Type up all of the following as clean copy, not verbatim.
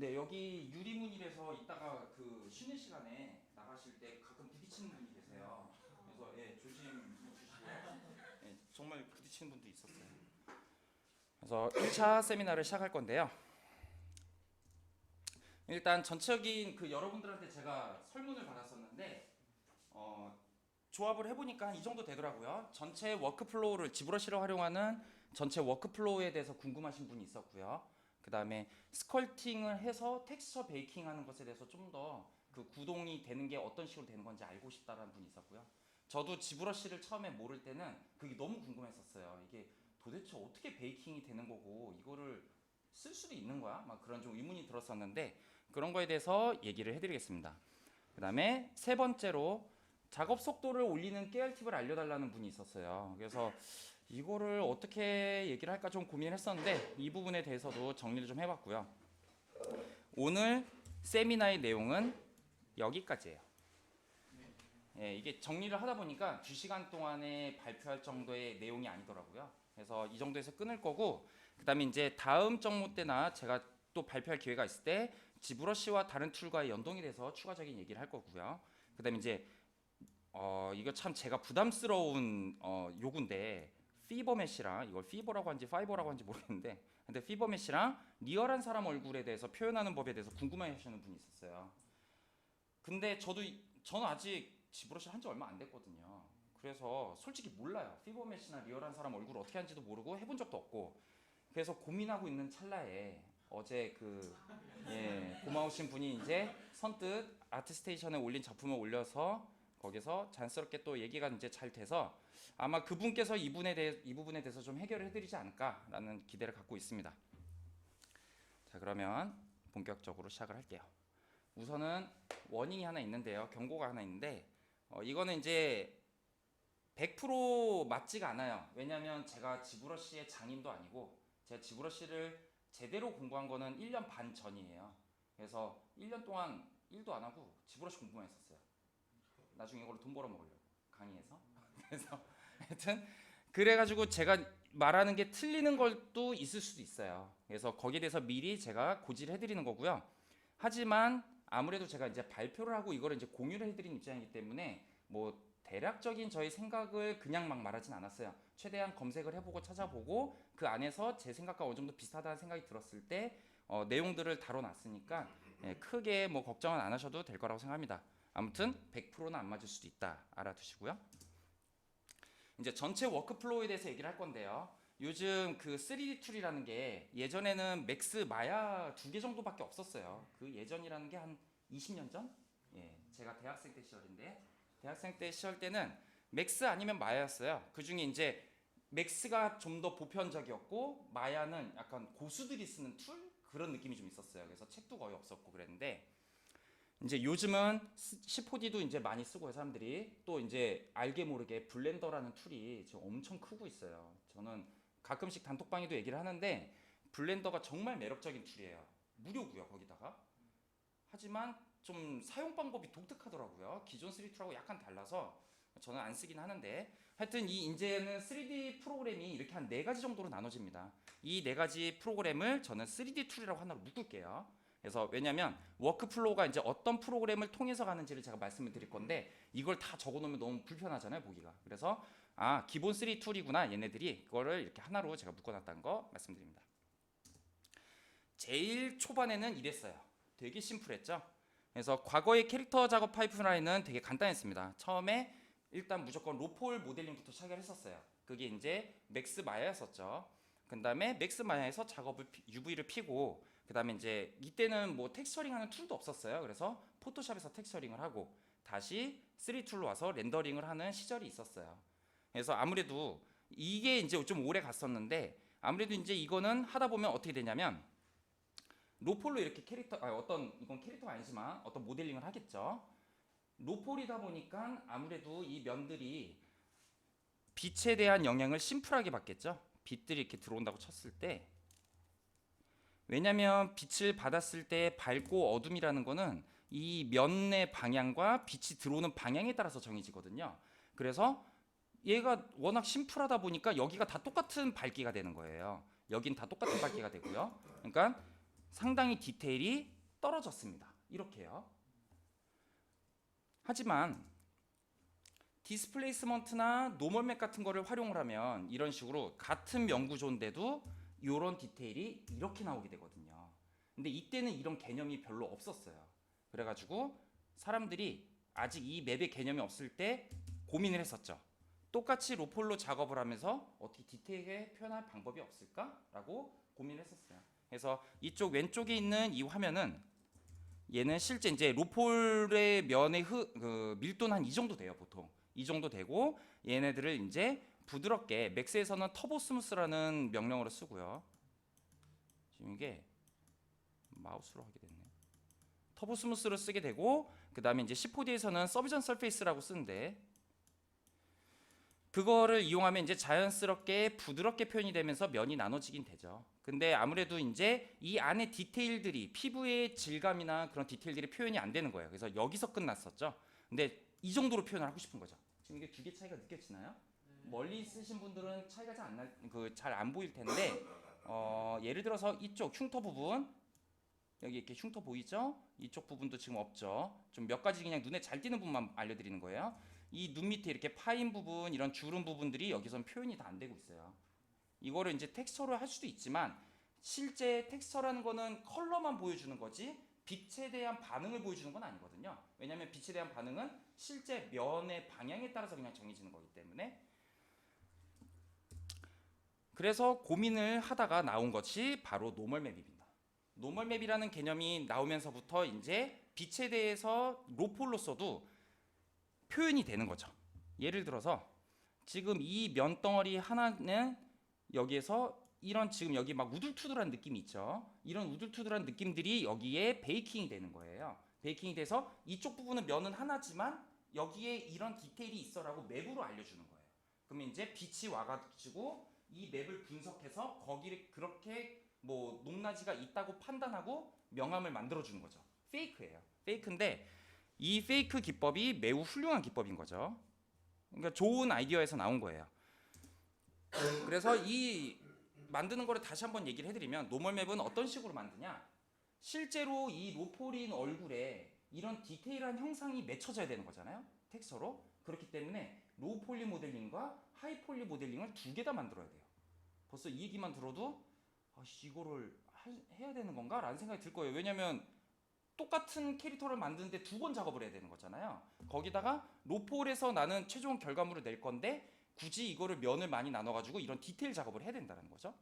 네, 여기 유리문이라서 이따가 그 쉬는 시간에 나가실 때 가끔 부딪히는 분이 계세요. 그래서 예, 조심해 주시고요. 예, 정말 부딪히는 분도 있었어요. 그래서 1차 세미나를 시작할 건데요. 일단 전체적인 그 여러분들한테 제가 설문을 받았었는데 조합을 해보니까 한 이 정도 되더라고요. 전체 워크플로우를 지브러시를 활용하는 전체 워크플로우에 대해서 궁금하신 분이 있었고요. 그 다음에 스컬팅을 해서 텍스처 베이킹하는 것에 대해서 좀 더 그 구동이 되는 게 어떤 식으로 되는 건지 알고 싶다라는 분이 있었고요. 저도 지브러시를 처음에 모를 때는 그게 너무 궁금했었어요. 이게 도대체 어떻게 베이킹이 되는 거고 이거를 쓸 수도 있는 거야? 막 그런 좀 의문이 들었었는데 그런 거에 대해서 얘기를 해드리겠습니다. 그 다음에 세 번째로 작업 속도를 올리는 깨알 팁을 알려달라는 분이 있었어요. 그래서 이거를 어떻게 얘기를 할까 좀 고민을 했었는데 이 부분에 대해서도 정리를 좀 해봤고요. 오늘 세미나의 내용은 여기까지예요. 예, 이게 정리를 하다 보니까 2시간 동안에 발표할 정도의 내용이 아니더라고요. 그래서 이 정도에서 끊을 거고 그 다음에 이제 다음 정모 때나 제가 또 발표할 기회가 있을 때 지브러시와 다른 툴과의 연동이 돼서 추가적인 얘기를 할 거고요. 그 다음에 이제 이거 참 제가 부담스러운 요구인데 피버맷이랑 이걸 피버라고 하는지 파이버라고 하는지 모르겠는데 근데 피버맷이랑 리얼한 사람 얼굴에 대해서 표현하는 법에 대해서 궁금해 하시는 분이 있었어요. 근데 저는 아직 지브러시를 한 지 얼마 안 됐거든요. 그래서 솔직히 몰라요. 피버맷이나 리얼한 사람 얼굴 어떻게 하는지도 모르고 해본 적도 없고 그래서 고민하고 있는 찰나에 어제 고마우신 분이 이제 선뜻 아트스테이션에 올린 작품을 올려서 거기서 자연스럽게 또 얘기가 이제 잘 돼서 아마 그분께서 이 부분에 대해서 좀 해결을 해드리지 않을까라는 기대를 갖고 있습니다. 자, 그러면 본격적으로 시작을 할게요. 우선은 워닝이 하나 있는데요. 경고가 하나 있는데 이거는 이제 100% 맞지가 않아요. 왜냐하면 제가 지브러시의 장인도 아니고 제가 지브러시를 제대로 공부한 거는 1년 반 전이에요. 그래서 1년 동안 일도 안 하고 지브러시 공부만 했었어요. 나중에 이걸로 돈 벌어 먹으려고 강의해서. 그래서 하여튼 그래가지고 제가 말하는 게 틀리는 것도 있을 수도 있어요. 그래서 거기에 대해서 미리 제가 고지를 해드리는 거고요. 하지만 아무래도 제가 이제 발표를 하고 이거를 이제 공유를 해드리는 입장이기 때문에 뭐 대략적인 저희 생각을 그냥 막 말하진 않았어요. 최대한 검색을 해보고 찾아보고 그 안에서 제 생각과 어느 정도 비슷하다는 생각이 들었을 때 내용들을 다뤄놨으니까 크게 뭐 걱정은 안 하셔도 될 거라고 생각합니다. 아무튼 100%는 안 맞을 수도 있다 알아두시고요. 이제 전체 워크플로우에 대해서 얘기를 할 건데요. 요즘 그 3D 툴이라는 게 예전에는 맥스 마야 2개 정도밖에 없었어요. 그 예전이라는 게 한 20년 전? 예, 제가 대학생 때 시절인데 대학생 때 시절 때는 맥스 아니면 마야였어요. 그 중에 이제 맥스가 좀 더 보편적이었고 마야는 약간 고수들이 쓰는 툴 그런 느낌이 좀 있었어요. 그래서 책도 거의 없었고 그랬는데 이제 요즘은 10호D도 이제 많이 쓰고 사람들이 또 이제 알게 모르게 블렌더라는 툴이 지금 엄청 크고 있어요. 저는 가끔씩 단톡방에도 얘기를 하는데 블렌더가 정말 매력적인 툴이에요. 무료고요 거기다가. 하지만 좀 사용 방법이 독특하더라고요. 기존 3툴하고 약간 달라서 저는 안 쓰긴 하는데 하여튼 이 이제는 3D 프로그램이 이렇게 한 4가지 정도로 나눠집니다. 이 4가지 프로그램을 저는 3D 툴이라고 하나로 묶을게요. 그래서 왜냐면 워크플로우가 이제 어떤 프로그램을 통해서 가는지를 제가 말씀을 드릴 건데 이걸 다 적어 놓으면 너무 불편하잖아요 보기가. 그래서 기본 3 툴이구나 얘네들이 그거를 이렇게 하나로 제가 묶어놨다는 거 말씀드립니다. 제일 초반에는 이랬어요. 되게 심플했죠. 그래서 과거의 캐릭터 작업 파이프라인은 되게 간단했습니다. 처음에 일단 무조건 로폴 모델링부터 시작을 했었어요. 그게 이제 맥스 마야였었죠. 그 다음에 맥스 마야에서 UV를 피고 그 다음에 이제 이때는 뭐 텍스처링하는 툴도 없었어요. 그래서 포토샵에서 텍스처링을 하고 다시 3툴로 와서 렌더링을 하는 시절이 있었어요. 그래서 아무래도 이게 이제 좀 오래 갔었는데 아무래도 이제 이거는 하다 보면 어떻게 되냐면 로폴로 이렇게 이건 캐릭터가 아니지만 어떤 모델링을 하겠죠. 로폴이다 보니까 아무래도 이 면들이 빛에 대한 영향을 심플하게 받겠죠. 빛들이 이렇게 들어온다고 쳤을 때 왜냐면 빛을 받았을 때 밝고 어둠이라는 거는 이 면의 방향과 빛이 들어오는 방향에 따라서 정해지거든요. 그래서 얘가 워낙 심플하다 보니까 여기가 다 똑같은 밝기가 되는 거예요. 여긴 다 똑같은 밝기가 되고요. 그러니까 상당히 디테일이 떨어졌습니다. 이렇게요. 하지만 디스플레이스먼트나 노멀 맵 같은 거를 활용을 하면 이런 식으로 같은 명구조인데도 이런 디테일이 이렇게 나오게 되거든요. 근데 이때는 이런 개념이 별로 없었어요. 그래가지고 사람들이 아직 이 맵의 개념이 없을 때 고민을 했었죠. 똑같이 로폴로 작업을 하면서 어떻게 디테일하게 표현할 방법이 없을까라고 고민을 했었어요. 그래서 이쪽 왼쪽에 있는 이 화면은 얘는 실제 이제 로폴의 면의 그 밀도는 한 이 정도 돼요. 보통 이 정도 되고 얘네들을 이제 부드럽게 맥스에서는 터보 스무스라는 명령어로 쓰고요. 지금 이게 마우스로 하게 됐네요. 터보 스무스로 쓰게 되고 그 다음에 이제 C4D에서는 서비전 서페이스라고 쓰는데 그거를 이용하면 이제 자연스럽게 부드럽게 표현이 되면서 면이 나눠지긴 되죠. 근데 아무래도 이제 이 안에 디테일들이 피부의 질감이나 그런 디테일들이 표현이 안 되는 거예요. 그래서 여기서 끝났었죠. 근데 이 정도로 표현을 하고 싶은 거죠. 지금 이게 두 개 차이가 느껴지나요? 멀리 쓰신 분들은 차이가 잘 안 보일 텐데 예를 들어서 이쪽 흉터 부분 여기 이렇게 흉터 보이죠? 이쪽 부분도 지금 없죠. 좀 몇 가지 그냥 눈에 잘 띄는 부분만 알려드리는 거예요. 이 눈 밑에 이렇게 파인 부분, 이런 주름 부분들이 여기선 표현이 다 안 되고 있어요. 이거를 이제 텍스처로 할 수도 있지만 실제 텍스처라는 거는 컬러만 보여주는 거지 빛에 대한 반응을 보여주는 건 아니거든요. 왜냐하면 빛에 대한 반응은 실제 면의 방향에 따라서 그냥 정해지는 거기 때문에 그래서 고민을 하다가 나온 것이 바로 노멀 맵입니다. 노멀 맵이라는 개념이 나오면서부터 이제 빛에 대해서 로폴로서도 표현이 되는 거죠. 예를 들어서 지금 이 면덩어리 하나는 여기에서 이런 지금 여기 막 우둘투둘한 느낌이 있죠. 이런 우둘투둘한 느낌들이 여기에 베이킹이 되는 거예요. 베이킹이 돼서 이쪽 부분은 면은 하나지만 여기에 이런 디테일이 있어라고 맵으로 알려주는 거예요. 그러면 이제 빛이 와가지고 이 맵을 분석해서 거기를 그렇게 뭐 높낮이가 있다고 판단하고 명암을 만들어주는 거죠. 페이크예요. 페이크인데 이 페이크 기법이 매우 훌륭한 기법인 거죠. 그러니까 좋은 아이디어에서 나온 거예요. 그래서 이 만드는 거를 다시 한번 얘기를 해드리면 노멀 맵은 어떤 식으로 만드냐? 실제로 이 로폴인 얼굴에 이런 디테일한 형상이 맺혀져야 되는 거잖아요. 텍스처로. 그렇기 때문에 로우 폴리 모델링과 하이 폴리 모델링을 두 개 다 만들어야 돼요. 벌써 이 얘기만 들어도 이거를 해야 되는 건가? 라는 생각이 들 거예요. 왜냐면 똑같은 캐릭터를 만드는데 두 번 작업을 해야 되는 거잖아요. 거기다가 로폴에서 나는 최종 결과물을 낼 건데 굳이 이거를 면을 많이 나눠가지고 이런 디테일 작업을 해야 된다는 거죠.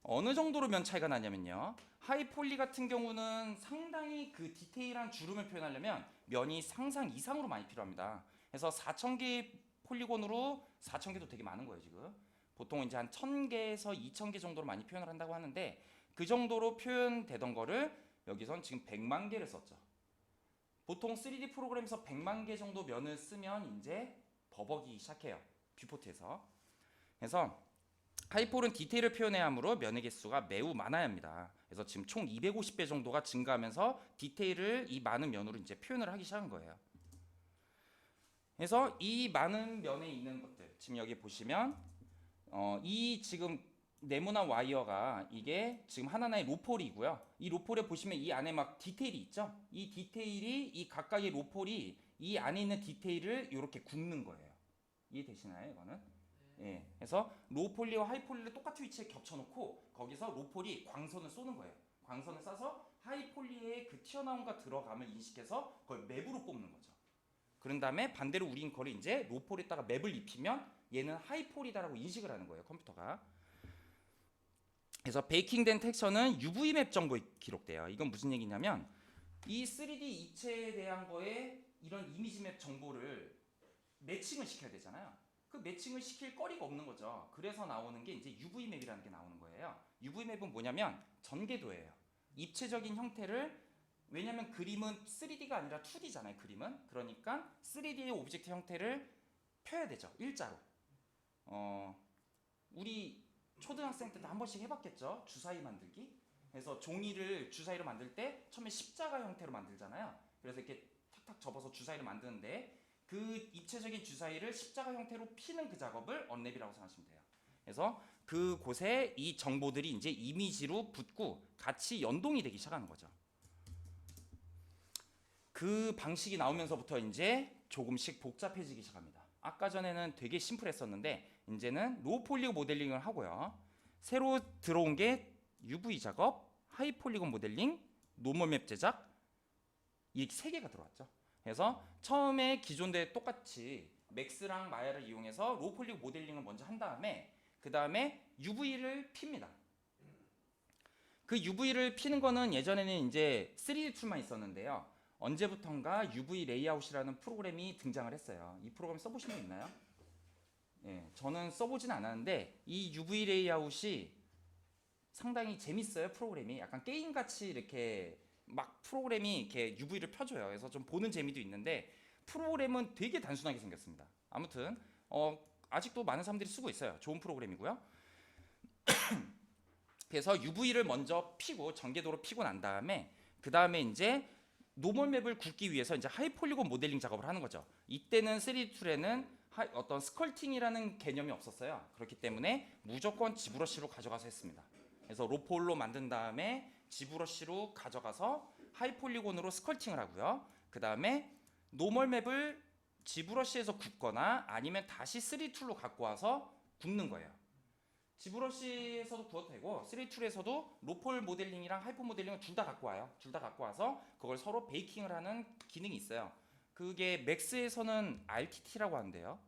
어느 정도로 면 차이가 나냐면요. 하이폴리 같은 경우는 상당히 그 디테일한 주름을 표현하려면 면이 상상 이상으로 많이 필요합니다. 그래서 4,000개 폴리곤으로 4,000개도 되게 많은 거예요 지금. 보통 이제 한 1,000개에서 2,000개 정도로 많이 표현을 한다고 하는데 그 정도로 표현되던 거를 여기선 지금 100만 개를 썼죠. 보통 3D 프로그램에서 100만 개 정도 면을 쓰면 이제 버벅이기 시작해요. 뷰포트에서. 그래서 하이폴은 디테일을 표현해야 하므로 면의 개수가 매우 많아야 합니다. 그래서 지금 총 250배 정도가 증가하면서 디테일을 이 많은 면으로 이제 표현을 하기 시작한 거예요. 그래서 이 많은 면에 있는 것들 지금 여기 보시면 이 지금 네모난 와이어가 이게 지금 하나의 로폴이고요. 이 로폴에 보시면 이 안에 막 디테일이 있죠. 이 디테일이 이 각각의 로폴이 이 안에 있는 디테일을 이렇게 굽는 거예요. 이해되시나요? 이거는? 예. 그래서 로폴리와 하이폴리를 똑같은 위치에 겹쳐놓고 거기서 로폴이 광선을 쏘는 거예요. 광선을 쏴서 하이폴리의 그 튀어나옴과 들어감을 인식해서 그걸 맵으로 뽑는 거죠. 그런 다음에 반대로 우린 그걸 이제 로폴에다가 맵을 입히면 얘는 하이폴이다라고 인식을 하는 거예요. 컴퓨터가. 그래서 베이킹된 텍스처는 UV 맵 정도에 기록돼요. 이건 무슨 얘기냐면 이 3D 입체에 대한 거에 이런 이미지 맵 정보를 매칭을 시켜야 되잖아요. 그 매칭을 시킬 거리가 없는 거죠. 그래서 나오는 게 이제 UV 맵이라는 게 나오는 거예요. UV 맵은 뭐냐면 전개도예요. 입체적인 형태를 왜냐면 그림은 3D가 아니라 2D잖아요. 그림은. 그러니까 3D의 오브젝트 형태를 펴야 되죠. 일자로. 우리 초등학생 때도 한 번씩 해봤겠죠. 주사위 만들기. 그래서 종이를 주사위로 만들 때 처음에 십자가 형태로 만들잖아요. 그래서 이렇게 탁탁 접어서 주사위를 만드는데 그 입체적인 주사위를 십자가 형태로 피는 그 작업을 언랩이라고 생각하시면 돼요. 그래서 그곳에 이 정보들이 이제 이미지로 붙고 같이 연동이 되기 시작하는 거죠. 그 방식이 나오면서부터 이제 조금씩 복잡해지기 시작합니다. 아까 전에는 되게 심플했었는데 이제는 로우 폴리곤 모델링을 하고요. 새로 들어온 게 UV 작업, 하이 폴리곤 모델링, 노멀 맵 제작, 이 세 개가 들어왔죠. 그래서 처음에 기존대 똑같이 맥스랑 마야를 이용해서 로우 폴리곤 모델링을 먼저 한 다음에 그 다음에 UV를 핍니다. 그 UV를 피는 거는 예전에는 이제 3D 툴만 있었는데요. 언제부턴가 UV 레이아웃이라는 프로그램이 등장을 했어요. 이 프로그램 써보신 분 있나요? 예, 저는 써보진 않았는데 이 UV 레이아웃이 상당히 재밌어요. 프로그램이 약간 게임같이 이렇게 막 프로그램이 이렇게 UV를 펴줘요. 그래서 좀 보는 재미도 있는데 프로그램은 되게 단순하게 생겼습니다. 아무튼 아직도 많은 사람들이 쓰고 있어요. 좋은 프로그램이고요. 그래서 UV를 먼저 피고 전개도로 피고 난 다음에 그 다음에 이제 노멀 맵을 굽기 위해서 이제 하이 폴리곤 모델링 작업을 하는 거죠. 이때는 3D 툴에는 어떤 스컬팅이라는 개념이 없었어요. 그렇기 때문에 무조건 지브러시로 가져가서 했습니다. 그래서 로폴로 만든 다음에 지브러시로 가져가서 하이 폴리곤으로 스컬팅을 하고요. 그 다음에 노멀 맵을 지브러시에서 굽거나 아니면 다시 3D 툴로 갖고 와서 굽는 거예요. 지브러시에서도 구워도 되고 3D 툴에서도 로폴 모델링이랑 하이퍼 모델링을 둘 다 갖고 와요. 둘 다 갖고 와서 그걸 서로 베이킹을 하는 기능이 있어요. 그게 맥스에서는 RTT라고 하는데요.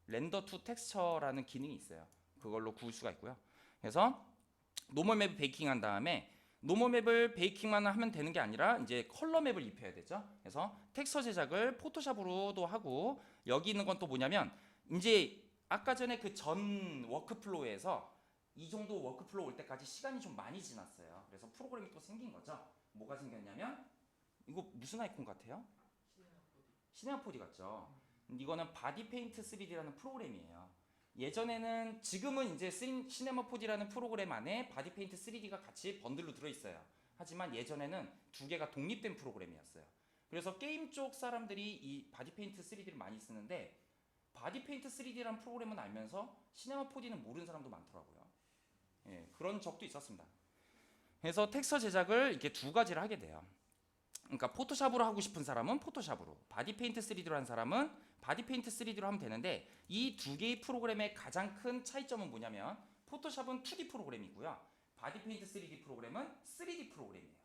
렌더 투 텍스처라는 기능이 있어요. 그걸로 구울 수가 있고요. 그래서 노멀 맵을 베이킹한 다음에 노멀 맵을 베이킹만 하면 되는 게 아니라 이제 컬러 맵을 입혀야 되죠. 그래서 텍스처 제작을 포토샵으로도 하고 여기 있는 건 또 뭐냐면 이제 아까 전에 그 전 워크플로우에서 이 정도 워크플로우 올 때까지 시간이 좀 많이 지났어요. 그래서 프로그램이 또 생긴 거죠. 뭐가 생겼냐면 이거 무슨 아이콘 같아요? 시네마 4D 같죠. 이거는 바디 페인트 3D라는 프로그램이에요. 예전에는 지금은 이제 시네마 4D라는 프로그램 안에 바디 페인트 3D가 같이 번들로 들어있어요. 하지만 예전에는 두 개가 독립된 프로그램이었어요. 그래서 게임 쪽 사람들이 이 바디 페인트 3D를 많이 쓰는데 바디 페인트 3D라는 프로그램은 알면서 시네마 4D는 모르는 사람도 많더라고요. 예, 그런 적도 있었습니다. 그래서 텍스처 제작을 이렇게 두 가지를 하게 돼요. 그러니까 포토샵으로 하고 싶은 사람은 포토샵으로, 바디 페인트 3D로 한 사람은 바디 페인트 3D로 하면 되는데 이 두 개의 프로그램의 가장 큰 차이점은 뭐냐면 포토샵은 2D 프로그램이고요. 바디 페인트 3D 프로그램은 3D 프로그램이에요.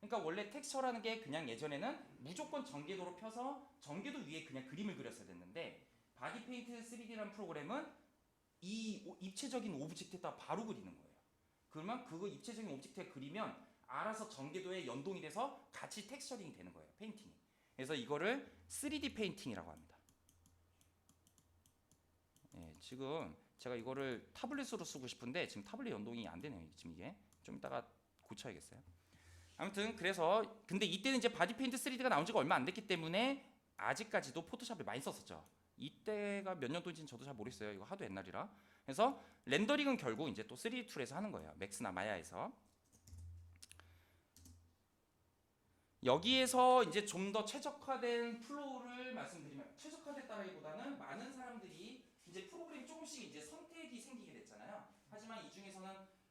그러니까 원래 텍스처라는 게 그냥 예전에는 무조건 전개도로 펴서 전개도 위에 그냥 그림을 그렸어야 됐는데 바디 페인트 3D라는 프로그램은 이 입체적인 오브젝트에다 바로 그리는 거예요. 그러면 그거 입체적인 오브젝트에 그리면 알아서 전개도에 연동이 돼서 같이 텍스처링이 되는 거예요. 페인팅이. 그래서 이거를 3D 페인팅이라고 합니다. 예, 지금 제가 이거를 타블렛으로 쓰고 싶은데 지금 타블렛 연동이 안 되네요. 지금 이게 좀 이따가 고쳐야겠어요. 아무튼 그래서 근데 이때는 이제 바디 페인트 3D가 나온 지가 얼마 안 됐기 때문에 아직까지도 포토샵을 많이 썼었죠. 이때가 몇 년도인지는 저도 잘 모르겠어요. 이거 하도 옛날이라. 그래서 렌더링은 결국 이제 또 3D 툴에서 하는 거예요. 맥스나 마야에서. 여기에서 이제 좀 더 최적화된 플로우를 말씀드리면 최적화됐다라기보다는 많은 사람들이 이제 프로그램 조금씩 이제 선택이 생기게 됐잖아요. 하지만 이 중에서는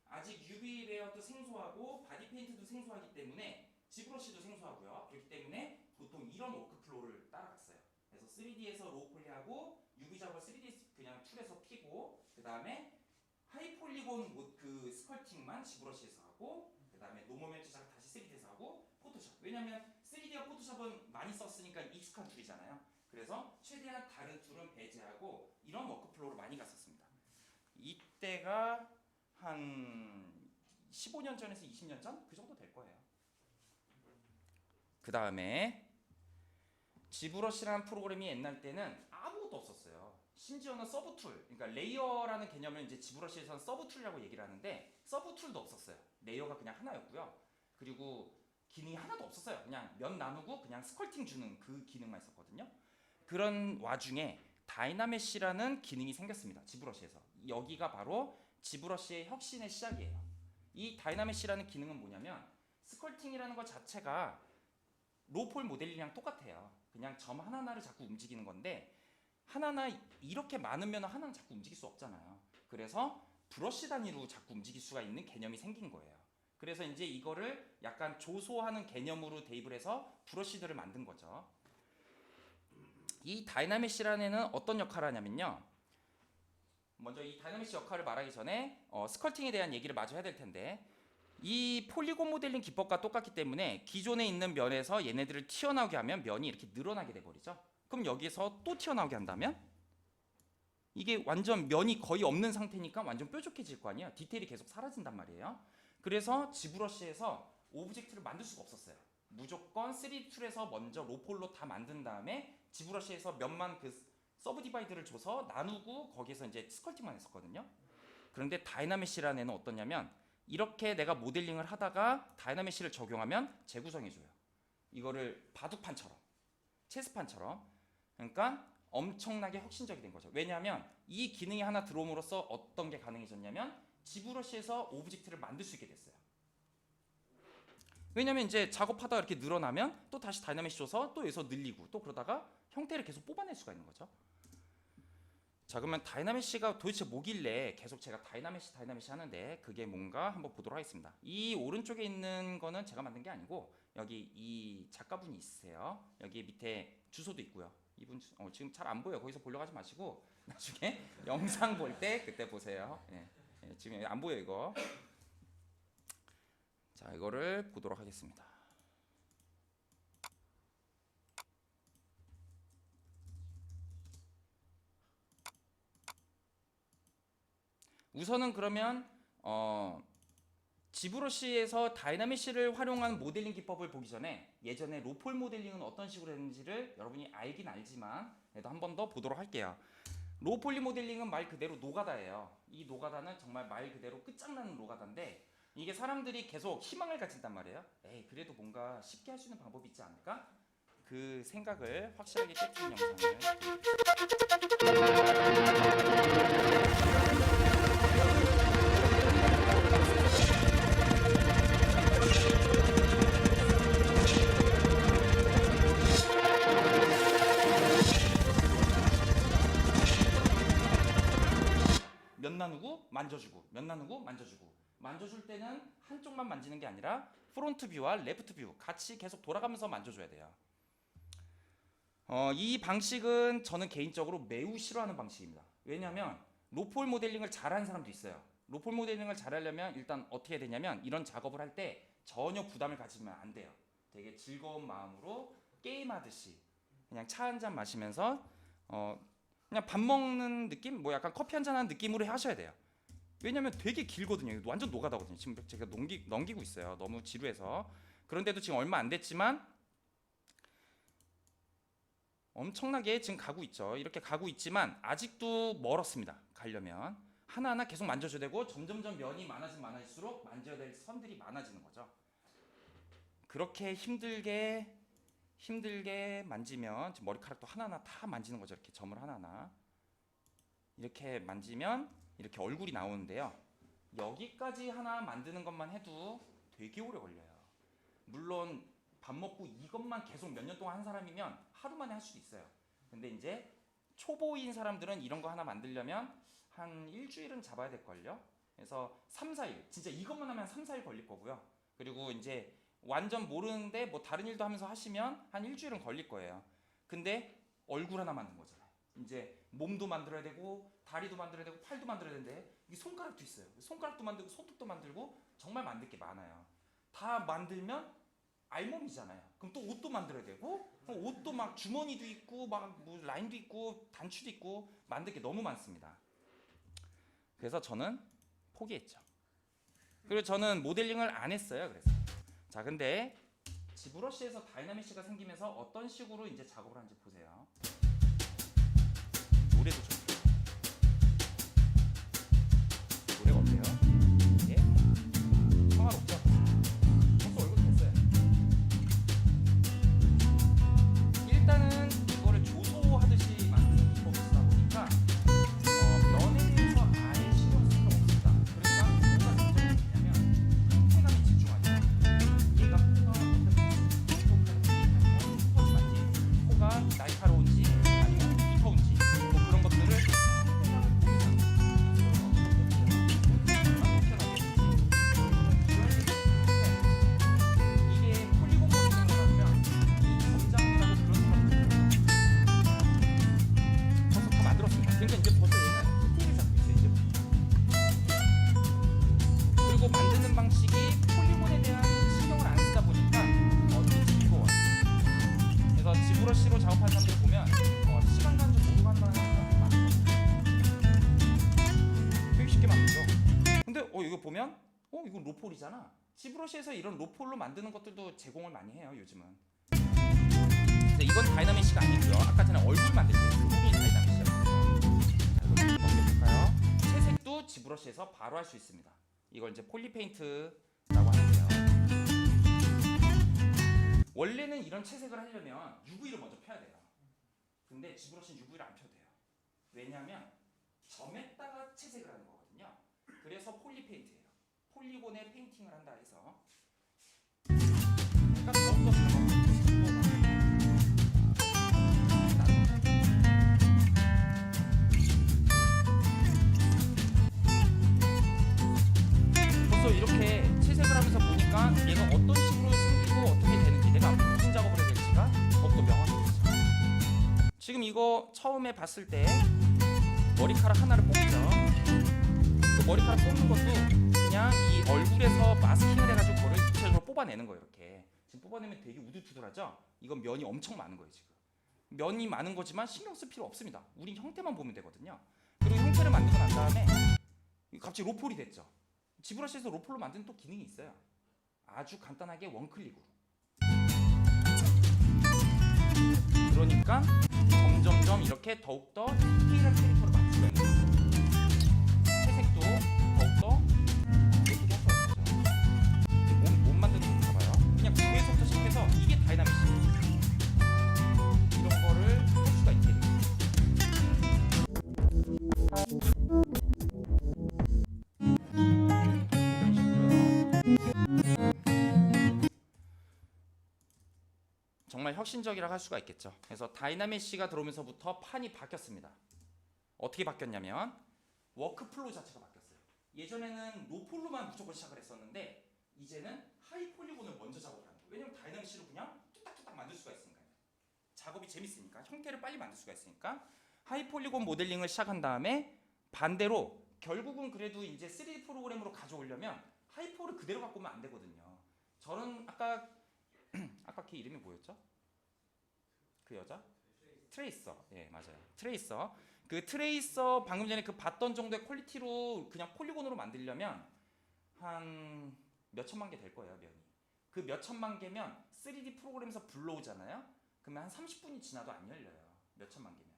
아직 UV 레이어도 생소하고 바디 페인트도 생소하기 때문에 지브러시도 생소하고요. 그렇기 때문에 보통 이런 워크플로우를 따라갔어요. 그래서 3D에서 로우 폴리하고 UV 작업을 3D 그냥 툴에서 피고 그 다음에 하이 폴리곤 그 스컬팅만 지브러시에서 하고 그 다음에 노멀 맵 제작을 다시 3D에서 하고 포토샵. 왜냐면 3D와 포토샵은 많이 썼으니까 익숙한 툴이잖아요. 그래서 최대한 다른 툴은 배제하고 이런 워크플로우를 많이 갔었습니다. 이때가 한 15년 전에서 20년 전? 그 정도 될 거예요. 그 다음에 지브러시라는 프로그램이 옛날 때는 아무것도 없었어요. 심지어는 서브 툴, 그러니까 레이어라는 개념을 이제 지브러시에서는 서브 툴이라고 얘기를 하는데 서브 툴도 없었어요. 레이어가 그냥 하나였고요. 그리고 기능이 하나도 없었어요. 그냥 면 나누고 그냥 스컬팅 주는 그 기능만 있었거든요. 그런 와중에 다이나메시라는 기능이 생겼습니다. 지브러시에서. 여기가 바로 지브러시의 혁신의 시작이에요. 이 다이나메시라는 기능은 뭐냐면 스컬팅이라는 것 자체가 로폴 모델링이랑 똑같아요. 그냥 점 하나하나를 자꾸 움직이는 건데 하나하나 이렇게 많으면 하나는 자꾸 움직일 수 없잖아요. 그래서 브러쉬 단위로 자꾸 움직일 수가 있는 개념이 생긴 거예요. 그래서 이제 이거를 약간 조소하는 개념으로 대입을 해서 브러쉬들을 만든 거죠. 이 다이나메시라는 애는 어떤 역할을 하냐면요. 먼저 이 다이나메시 역할을 말하기 전에 스컬팅에 대한 얘기를 마저 해야 될 텐데, 이 폴리곤 모델링 기법과 똑같기 때문에 기존에 있는 면에서 얘네들을 튀어나오게 하면 면이 이렇게 늘어나게 돼버리죠. 그럼 여기서 또 튀어나오게 한다면 이게 완전 면이 거의 없는 상태니까 완전 뾰족해질 거 아니에요. 디테일이 계속 사라진단 말이에요. 그래서 지브러시에서 오브젝트를 만들 수가 없었어요. 무조건 3D 툴에서 먼저 로폴로 다 만든 다음에 지브러시에서 면만 그 서브 디바이드를 줘서 나누고 거기에서 이제 스컬팅만 했었거든요. 그런데 다이나메시라는 애는 어떠냐면 이렇게 내가 모델링을 하다가 다이나메시를 적용하면 재구성해줘요. 이거를 바둑판처럼, 체스판처럼. 그러니까 엄청나게 혁신적이 된 거죠. 왜냐하면 이 기능이 하나 들어옴으로써 어떤 게 가능해졌냐면 지브러시에서 오브젝트를 만들 수 있게 됐어요. 왜냐면 이제 작업하다가 이렇게 늘어나면 또 다시 다이나메시 줘서 또 여기서 늘리고 또 그러다가 형태를 계속 뽑아낼 수가 있는 거죠. 자, 그러면 다이나메시가 도대체 뭐길래 계속 제가 다이나메시 하는데 그게 뭔가 한번 보도록 하겠습니다. 이 오른쪽에 있는 거는 제가 만든 게 아니고 여기 이 작가분이 있으세요. 여기 밑에 주소도 있고요. 이분 지금 잘 안 보여. 거기서 보려고 하지 마시고 나중에 영상 볼 때 그때 보세요. 예, 지금 안 보여 이거. 자, 이거를 보도록 하겠습니다. 우선은 그러면 지브러시에서 다이나메시를 활용한 모델링 기법을 보기 전에 예전에 로폴 모델링은 어떤 식으로 했는지를 여러분이 알긴 알지만 그래도 한 번 더 보도록 할게요. 로폴리 모델링은 말 그대로 노가다예요. 이 노가다는 정말 말 그대로 끝장나는 노가다인데 이게 사람들이 계속 희망을 가진단 말이에요. 에이, 그래도 뭔가 쉽게 할 수 있는 방법이 있지 않을까? 그 생각을 확실하게 깨뜨린 영상을 면 나누고 만져주고 면 나누고 만져주고 만져줄 때는 한쪽만 만지는 게 아니라 프론트 뷰와 레프트 뷰 같이 계속 돌아가면서 만져줘야 돼요. 이 방식은 저는 개인적으로 매우 싫어하는 방식입니다. 왜냐하면 로폴 모델링을 잘하는 사람도 있어요. 로폴 모델링을 잘하려면 일단 어떻게 되냐면 이런 작업을 할 때 전혀 부담을 가지면 안 돼요. 되게 즐거운 마음으로 게임하듯이 그냥 차 한 잔 마시면서 그냥 밥 먹는 느낌? 뭐 약간 커피 한잔 하는 느낌으로 하셔야 돼요. 왜냐면 되게 길거든요. 완전 노가다거든요. 지금 제가 넘기고 있어요. 너무 지루해서. 그런데도 지금 얼마 안 됐지만 엄청나게 지금 가고 있죠. 이렇게 가고 있지만 아직도 멀었습니다. 가려면 하나하나 계속 만져줘야 되고 점점점 면이 많아질수록 만져야 될 선들이 많아지는 거죠. 그렇게 힘들게 만지면 지금 머리카락도 하나하나 다 만지는 거죠. 이렇게 점을 하나하나 이렇게 만지면 이렇게 얼굴이 나오는데요. 여기까지 하나 만드는 것만 해도 되게 오래 걸려요. 물론 밥 먹고 이것만 계속 몇 년 동안 한 사람이면 하루 만에 할 수도 있어요. 근데 이제 초보인 사람들은 이런 거 하나 만들려면 한 일주일은 잡아야 될걸요. 그래서 3, 4일 진짜 이것만 하면 3, 4일 걸릴 거고요. 그리고 이제 완전 모르는데 뭐 다른 일도 하면서 하시면 한 일주일은 걸릴 거예요. 근데 얼굴 하나 만든 거잖아요. 이제 몸도 만들어야 되고 다리도 만들어야 되고 팔도 만들어야 되는데 이 손가락도 있어요. 손가락도 만들고 손톱도 만들고 정말 만들 게 많아요. 다 만들면 알몸이잖아요. 그럼 또 옷도 만들어야 되고 옷도 막 주머니도 있고 막 뭐 라인도 있고 단추도 있고 만들 게 너무 많습니다. 그래서 저는 포기했죠. 그리고 저는 모델링을 안 했어요. 그래서 자, 근데 지브러시에서 다이나메시가 생기면서 어떤 식으로 이제 작업을 하는지 보세요. 노래도 좀 노래가 어때요? 예? 평화롭죠? 벌써 얼굴 됐어요. 일단은 이거를 조소하듯이 만드는 기법을 쓰다 보니까 면에 대해서 아예 신경 쓸 필요가 없습니다. 그러니까 뭐가 장점이 있냐면 통감에 집중하죠. 얘가 코가 날카로운지 아니면 두터운지 뭐 그런 것들을 이거 보면 이건 로폴이잖아. 지브러시에서 이런 로폴로 만드는 것들도 제공을 많이 해요 요즘은. 근데 이건 다이나메시가 아니고요. 아까 전에 얼굴 만들 때 그 부분이 다이나메시였어요. 자, 이거 넘겨볼까요? 채색도 지브러시에서 바로 할 수 있습니다. 이걸 이제 폴리페인트라고 하는데요. 원래는 이런 채색을 하려면 UV를 먼저 펴야 돼요. 근데 지브러시는 UV를 안 펴도 돼요. 왜냐하면 점에다가 채색을 하는 거거든요. 그래서 폴리페인트예요. 폴리곤에 페인팅을 한다 해서 그러니까 더욱더 벌써 이렇게 채색을 하면서 보니까 얘가 어떤 식으로 생기고 어떻게 되는지, 내가 무슨 작업을 해야 될지가 더욱더 명확해졌어요. 지금 이거 처음에 봤을 때 머리카락 하나를 뽑죠. 그 머리카락 뽑는 것도 그냥 이 얼굴에서 마스킹을 해가지고 그걸 구체적으로 뽑아내는 거예요. 이렇게 지금 뽑아내면 되게 우두투들하죠. 이건 면이 엄청 많은 거예요. 지금 면이 많은 거지만 신경 쓸 필요 없습니다. 우린 형태만 보면 되거든요. 그리고 형태를 만들고 난 다음에 갑자기 로폴이 됐죠. 지브러시에서 로폴로 만드는 또 기능이 있어요. 아주 간단하게 원클릭으로. 그러니까 점점점 이렇게 더욱더 디테일한 캐릭터를 만들 수가 있는 거예요. 채색도 더욱더 예쁘게 할 수가 있죠. 못 만드는 거 봐봐요. 그냥 구에서부터 시작해서 이게 다이나믹이에요. 이런 거를 할 수가 있게 돼요. 정말 혁신적이라고 할 수가 있겠죠. 그래서 다이나메시가 들어오면서부터 판이 바뀌었습니다. 어떻게 바뀌었냐면 워크플로우 자체가 바뀌었어요. 예전에는 로폴로만 무조건 시작을 했었는데 이제는 하이폴리곤을 먼저 작업을 하는 거예요. 왜냐면 다이나메시로 그냥 뚝딱뚝딱 만들 수가 있으니까요. 작업이 재밌으니까, 형태를 빨리 만들 수가 있으니까 하이폴리곤 모델링을 시작한 다음에 반대로 결국은 그래도 이제 3D 프로그램으로 가져오려면 하이폴을 그대로 갖고 오면 안 되거든요. 저는 아까 걔 이름이 뭐였죠? 그 여자? 트레이서. 예, 맞아요. 트레이서. 그 트레이서 방금 전에 그 봤던 정도의 퀄리티로 그냥 폴리곤으로 만들려면 한 몇천만 개 될 거예요, 면이. 그 몇천만 개면 3D 프로그램에서 불러오잖아요. 그러면 한 30분이 지나도 안 열려요. 몇천만 개면.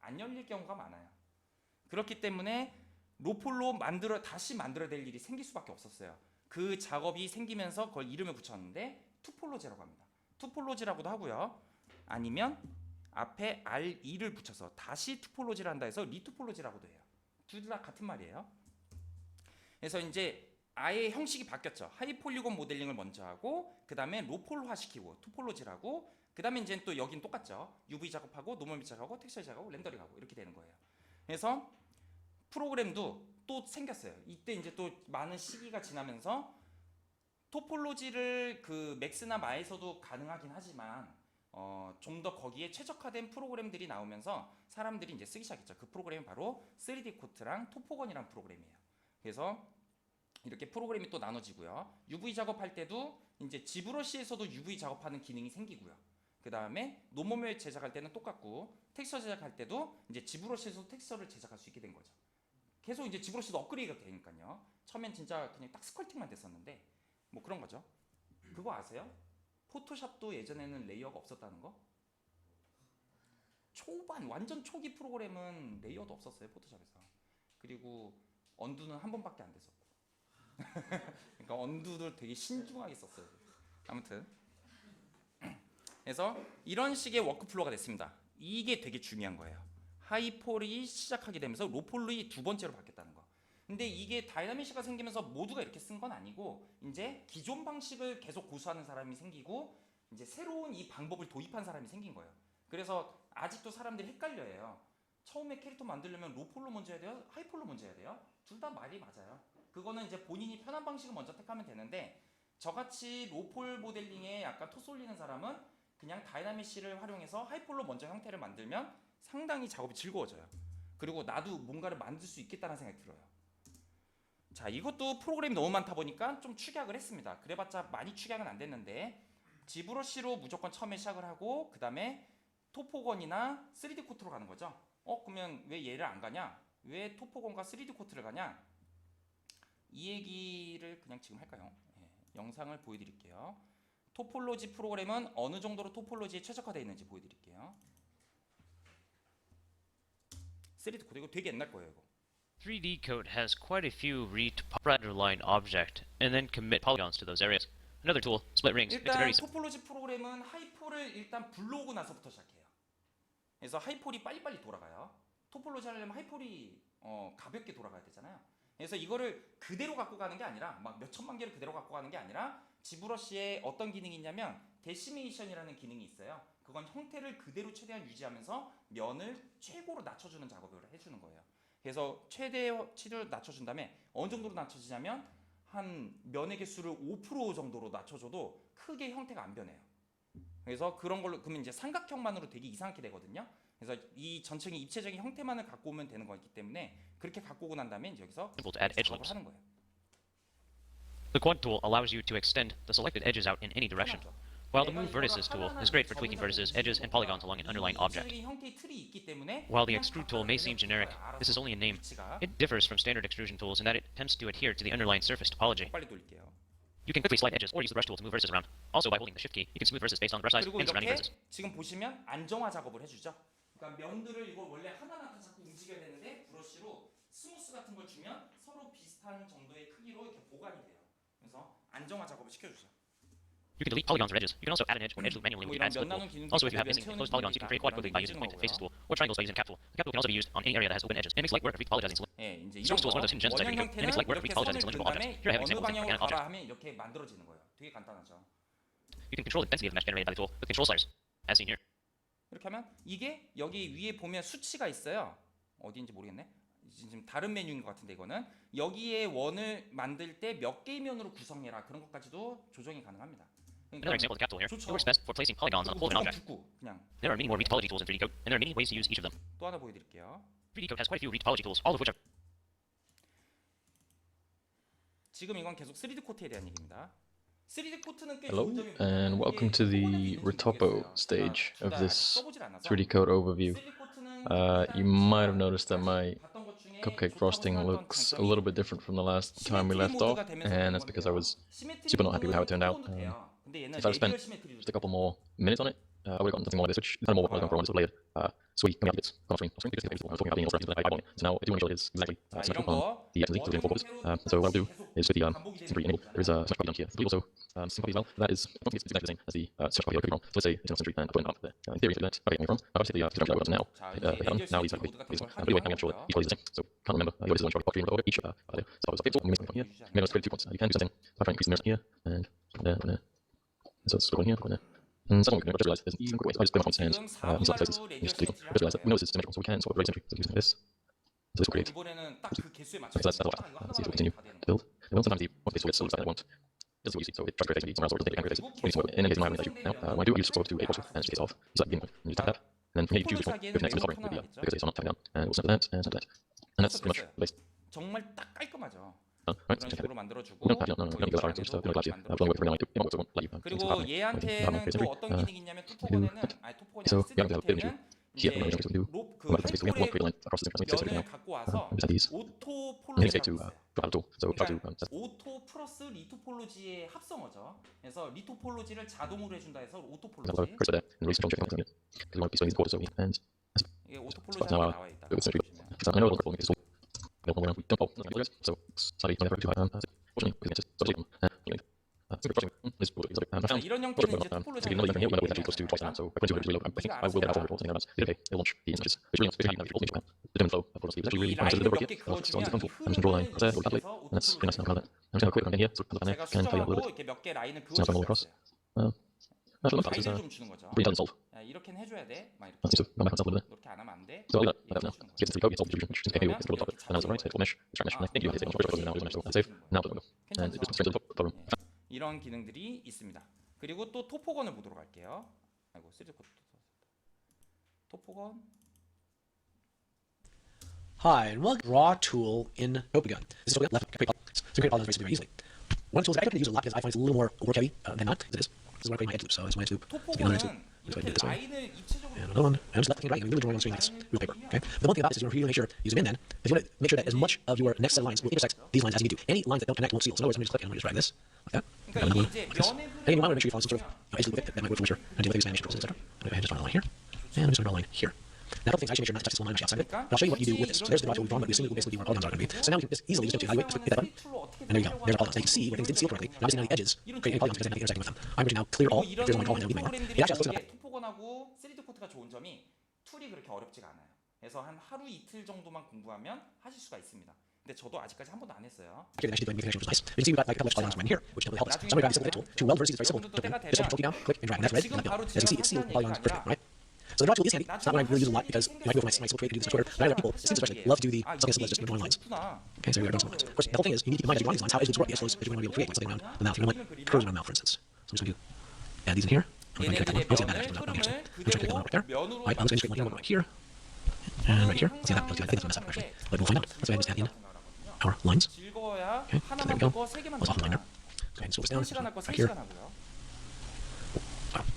안 열릴 경우가 많아요. 그렇기 때문에 로폴로 다시 만들어야 될 일이 생길 수밖에 없었어요. 그 작업이 생기면서 그걸 이름을 붙였는데 투폴로지라고 합니다. 투폴로지라고도 하고요. 아니면 앞에 R2를 붙여서 다시 투폴로지를 한다 해서 리투폴로지라고도 해요. 둘 다 같은 말이에요. 그래서 이제 아예 형식이 바뀌었죠. 하이폴리곤 모델링을 먼저 하고 그 다음에 로폴화 시키고 투폴로지라고, 그 다음에 이제 또 여긴 똑같죠. UV 작업하고 노멀 작업하고 텍스처 작업하고 렌더링하고 이렇게 되는 거예요. 그래서 프로그램도 또 생겼어요. 이때 이제 또 많은 시기가 지나면서 토폴로지를 그 맥스나 마에서도 가능하긴 하지만 좀 더 거기에 최적화된 프로그램들이 나오면서 사람들이 이제 쓰기 시작했죠. 그 프로그램이 바로 3D 코트랑 토포건이라는 프로그램이에요. 그래서 이렇게 프로그램이 또 나눠지고요. UV 작업할 때도 이제 지브러시에서도 UV 작업하는 기능이 생기고요. 그 다음에 노멀 제작할 때는 똑같고 텍스처 제작할 때도 이제 지브러시에서 텍스처를 제작할 수 있게 된 거죠. 계속 이제 지브러시도 업그레이드가 되니까요. 처음엔 진짜 그냥 딱 스컬팅만 됐었는데 뭐 그런 거죠. 그거 아세요? 포토샵도 예전에는 레이어가 없었다는 거? 초반 완전 초기 프로그램은 레이어도 없었어요, 포토샵에서. 그리고 언두는 한 번밖에 안 됐었고. 그러니까 언두를 되게 신중하게 썼어요. 아무튼 그래서 이런 식의 워크플로우가 됐습니다. 이게 되게 중요한 거예요. 하이폴이 시작하게 되면서 로폴이 두 번째로 바뀌었다는 거. 근데 이게 다이나믹시가 생기면서 모두가 이렇게 쓴 건 아니고 이제 기존 방식을 계속 고수하는 사람이 생기고 이제 새로운 이 방법을 도입한 사람이 생긴 거예요. 그래서 아직도 사람들이 헷갈려해요. 처음에 캐릭터 만들려면 로폴로 먼저 해야 돼요? 하이폴로 먼저 해야 돼요? 둘 다 말이 맞아요. 그거는 이제 본인이 편한 방식을 먼저 택하면 되는데 저같이 로폴 모델링에 약간 토 쏠리는 사람은 그냥 다이나믹시를 활용해서 하이폴로 먼저 형태를 만들면 상당히 작업이 즐거워져요. 그리고 나도 뭔가를 만들 수 있겠다는 생각이 들어요. 자, 이것도 프로그램이 너무 많다 보니까 좀 축약을 했습니다. 그래봤자 많이 축약은 안 됐는데 지브러시로 무조건 처음에 시작을 하고 그 다음에 토포건이나 3D 코트로 가는 거죠. 그러면 왜 얘를 안 가냐? 왜 토포건과 3D 코트를 가냐? 이 얘기를 그냥 지금 할까요? 예, 영상을 보여드릴게요. 토폴로지 프로그램은 어느 정도로 토폴로지에 최적화되어 있는지 보여드릴게요. 3D 코드 이거 되게 옛날 거예요 이거. 3D code has quite a few read to underline object and then commit polygons to those areas. Another tool, split rings. It's 일단 very simple. 토폴로지 프로그램은 하이폴을 일단 불러오고 나서부터 시작해요. 그래서 하이폴이 빨리빨리 돌아가요. 토폴로지 하려면 하이폴이 가볍게 돌아가야 되잖아요. 그래서 이거를 그대로 갖고 가는 게 아니라 막 몇 천만 개를 그대로 갖고 가는 게 아니라 지브러시에 어떤 기능이 있냐면 데시메이션이라는 기능이 있어요. 그건 형태를 그대로 최대한 유지하면서 면을 최고로 낮춰주는 작업을 해주는 거예요. 그래서 최대치를 낮춰준 다음에 어느 정도로 낮춰지냐면 한 면의 개수를 5% 정도로 낮춰줘도 크게 형태가 안 변해요. 그래서 그런 걸로 그러면 이제 삼각형만으로 되게 이상하게 되거든요. 그래서 이 전체적인 입체적인 형태만을 갖고 오면 되는 거기 때문에 그렇게 갖고 오고 난 다음에 이제 여기서 Simple to add edge 작업을 limits. 하는 거예요. The quad tool allows you to extend the selected edges out in any direction, while the move vertices tool is great for tweaking vertices, edges, and polygons along an underlying object. 입체적인 형태의 틀이 있기 때문에 While the extrude tool may seem generic, this is only a name. It differs from standard extrusion tools in that it attempts to adhere to the underlying surface topology. 빨리 돌릴게요. You can quickly slide edges or use the brush tool to move vertices around. Also, by holding the shift key, you can smooth vertices based on the brush size 그리고 and surrounding 이렇게 vertices. 지금 보시면 안정화 작업을 해주죠. 그러니까 면들을 이거 원래 하나하나 자꾸 움직여야 되는데 브러쉬로 스무스 같은 걸 주면 서로 비슷한 정도의 크기로 이렇게 보관이 돼요. 그래서 안정화 작업을 시켜주죠. You can delete polygons or edges. You can also add an edge or edge loop manually when you add split tool. Also, if you have missing and closed polygons, you can create quad quickly by using the point and faces tool, or triangles by using cap tool. The cap tool can also be used on any area that has open edges. And it makes light work of retopologizing. 예, 이제 이런 Surface tool is one of 거 those hidden gems inside 원형 3D code, and it 형태는 makes light work of 이렇게 retopologizing 선을 cylindrical 그은 objects. 다음에 Here I have an 어느 example of 방향으로 organic object. 가라 하면 이렇게 만들어지는 거예요. 되게 간단하죠. You can control the density of the mesh generated by the tool with control sliders, as seen here. 이렇게 하면 이게 여기 위에 보면 수치가 있어요. 어디인지 모르겠네. 지금 다른 메뉴인 것 같은데 이거는 여기에 원을 만들 때 몇 개의 면으로 구성해라 그런 것까지도 조정이 가능합니다. Another example of the cap tool here. It 좋죠. works best for placing polygons on a pole of an object. 붙고 그냥 There are many more retopology tools in 3D code, and there are many ways to use each of them. 또 하나 보여드릴게요. 3D code has quite a few retopology tools, all of which are 지금 이건 계속 3D 코트에 대한 얘기입니다. 3D 코트는 꽤 Hello, 좋은 점이 and 뭐냐면 welcome to 이게 the 포근함이 있는지 Retopo 모르겠어요. stage 둘 of 다 this 써보질 않아서 3D code overview. 3D 코트는 You might have noticed that my 봤던 것 중에 cupcake 좋다고 frosting 생각했던 looks a 장점이 little bit different from the last time we 시메트리 left off, 모드가 되면서 and 그런 that's because I 건데요. was 시메트리 super not happy with how it turned out. 모드는 돼요. 근데 얘는 if I'd spent 레귤러 시메트리로 just a couple more minutes on it, I would have gotten something more like this, which is kind of more what I was going for on this later. Sweet coming out of bits on screen. Because I was talking about being illustrated by eyeballing it. So now I do want to show it is exactly symmetrical 이런 on 거 the axis so it's in four quarters. So what I'll do is with the symmetry enabled, there is a symmetry done here. I believe also some copy as well. That is, I don't think it's exactly the same as the symmetry copy I could be wrong. So let's say it's not symmetry and I put it up there. In theory, that okay, from. Obviously the geometry that we've got now. 자, 이제 Now these 레귤러 are 시메트리 these. 모드가 But anyway, I'm sure that each one is the same. So can't remember what is the one shot of each there. So I was okay, so I'm going to here. I'm going to create 2 points. You can do something by trying to increase the mirrors here and there, and there. So it's going here, going there. And second, we're going to realize there's an easy quick way. So I just play my points and in some places, you just realize that we know this is symmetrical, so we can sort of very simply using this. So this will create. 이번에는 딱 그 개수에 Okay, so 맞춰서 that's what let's see if we continue to build. And then sometimes the once this so it's something I want. It doesn't what you see, so it tries to create somewhere else or something faces. We need some in any case, my that you now when I do, I use sort of to a positive and just takes off. So that beginning point, and you tap that, and then from here you choose which one goes next and it's hovering with the because it's not tapping down, and we'll center that and center that. And that's pretty much the base. 정말 딱 깔끔하죠. Right, 그런 so 식으로 만들어주고 no, no, you go far, so just no labs here. I've long way from real life, you know, so let you. 그리고 얘한테는 또 어떤 기능이 있냐면 토포건에는 아니 토포건이 So 아니라 you have a bit of 스리코트에는 here, 이제 I'm going to do. 그 Well, basically, we have one 하이폴의 create a line across the different 면을 now. 갖고 와서 Just these. 오토 And then you take to 폴로지라고 있어요. drop out a tool. So try to 그러니까 오토 플러스 리토폴로지의 합성어죠. 그래서 리토폴로지를 자동으로 해준다 해서 have a 오토폴로지. cursor there and release control check on it. Because we want to be swinging these quarters, so we and 이게 오토폴로지 So 하나 now, 나와 있다. it was symmetry. 보시면. because I know we're this all. We don't oh, nothing like this. So slightly never too high. Fortunately, we can just substitute this I 자, found 이런 형태는 이제 토폴로지 we know here, we know it's actually close to twice now, so I think I will get that over and it's okay, it'll launch the instances. It's really the dim flow of course is actually really 이 nice to 라인을 deliver 몇 개 here. So I'm 그어주면 just 이 going to draw a line, 흐름을 we'll calculate, 이용해서 and that's pretty nice now. 오토폴로지. I'm just going to quick one here, so put that 제가 can tell you a little 수정하고 bit. 이렇게 몇 개 라인을 So I'm going across. 그어줬어요. Actually, the fact is, 가이드를 좀 주는 거죠. really doesn't solve. 야, 이렇게는 해줘야 돼. 막 That seems 이렇게 to come back on top a little bit. 이렇게 안 하면 안 돼. So I'll leave that 이렇게 now. 해주는 So 거예요. it's the code, it's all distribution, which is okay, it's the top, and that's alright, so it's all mesh, extract mesh, and I think you have to take on now, so save, now it doesn't go. And it's just straight to the top, problem. 이런 기능들이 있습니다. 그리고 또 토포건을 보도록 할게요. 아이고, 3D 코드 토포건. Hi, and welcome to Raw Tool in Topogun. This is what we left. So create polygons very easily. One tool is I don't use a lot because I find it's a little more work heavy than not. As it is. This is where I create my edge loop. So it's my edge loop. So get another edge loop. 토포건은 So I 이렇게 did it this way. 라인을 입체적으로 And another one. And I'm just left clicking right, and I'm really drawing on the screen like this. Real paper. Okay. The one thing about this is you really make sure you zoom in then, is you want to make sure that as much of your next set of lines will intersect these lines as you need to. Any lines that don't connect won't seal. So in other words, I'm just clicking, I'm going to just drag this like that. 그러니까 Another 이게 one 이제 like this. 면의 And you might want to 흐름을 make sure you follow some sort of basically with it. That might work for sure. And deal with these animation tools, etc. I'm going to go ahead and just draw a line here. And I'm just going to draw a line here. Now, a couple things I should make sure not to touch this one line on the outside of it. And I'll show you what you do with this. So there's the dot tool we've drawn, but we assume it will basically be where polygons are going to be. So now we can just easily use it to evaluate. Just hit that button. And there you go. There's our polygons. Now you can see where things didn't seal correctly. Now obviously now the edges create any polygons because they might be intersecting with them. I'm going to now clear all. 그리고 If there's 이런 one call, and it'll be my one. It actually also 프로그램들이 토포건하고 3D 코트가 좋은 점이 툴이 그렇게 어렵지가 않아요. 그래서 한 하루 이틀 정도만 공부하면 하실 수가 있습니다. 근데 저도 아직까지 한 번도 안 했어요. Okay, then actually the connection was nice. You can see we've got like a couple of polygons right here, which totally helps us. So I'm going to grab this simple tool to weld versus very simple. Just hold the down, click, and drag. And that's red, not yellow. As you can see, it's sealed polygons perfect, right? So the draw tool is handy. It's not one I really use a lot because you know, I do it with my simple create to do this on Twitter. But I know people, students especially, love to do the something as simple as just drawing lines. Okay, so we're drawing some lines. Of course, the whole thing is you need to keep in mind as you're drawing these lines how edges absorb the airflows as you're going to be able to create like something around the mouth. You know, like curves around the mouth, for instance. So I'm just going to add these in here. I'm going to connect that one. I don't see that actually. I'm going to click on right there. Right, I'm just going to create one right here. And right here. Let's see that. Let's see that. I think it's going to mess up actually. But we'll find out. Let's go ahead and just add in our lines. 즐거워야 Okay, so there we 하나만 go. 거 세 개만 Let's off the line 넣어요. there. Go ahead and slow this down. 1시간 할 거 Right here. 3시간 하고요.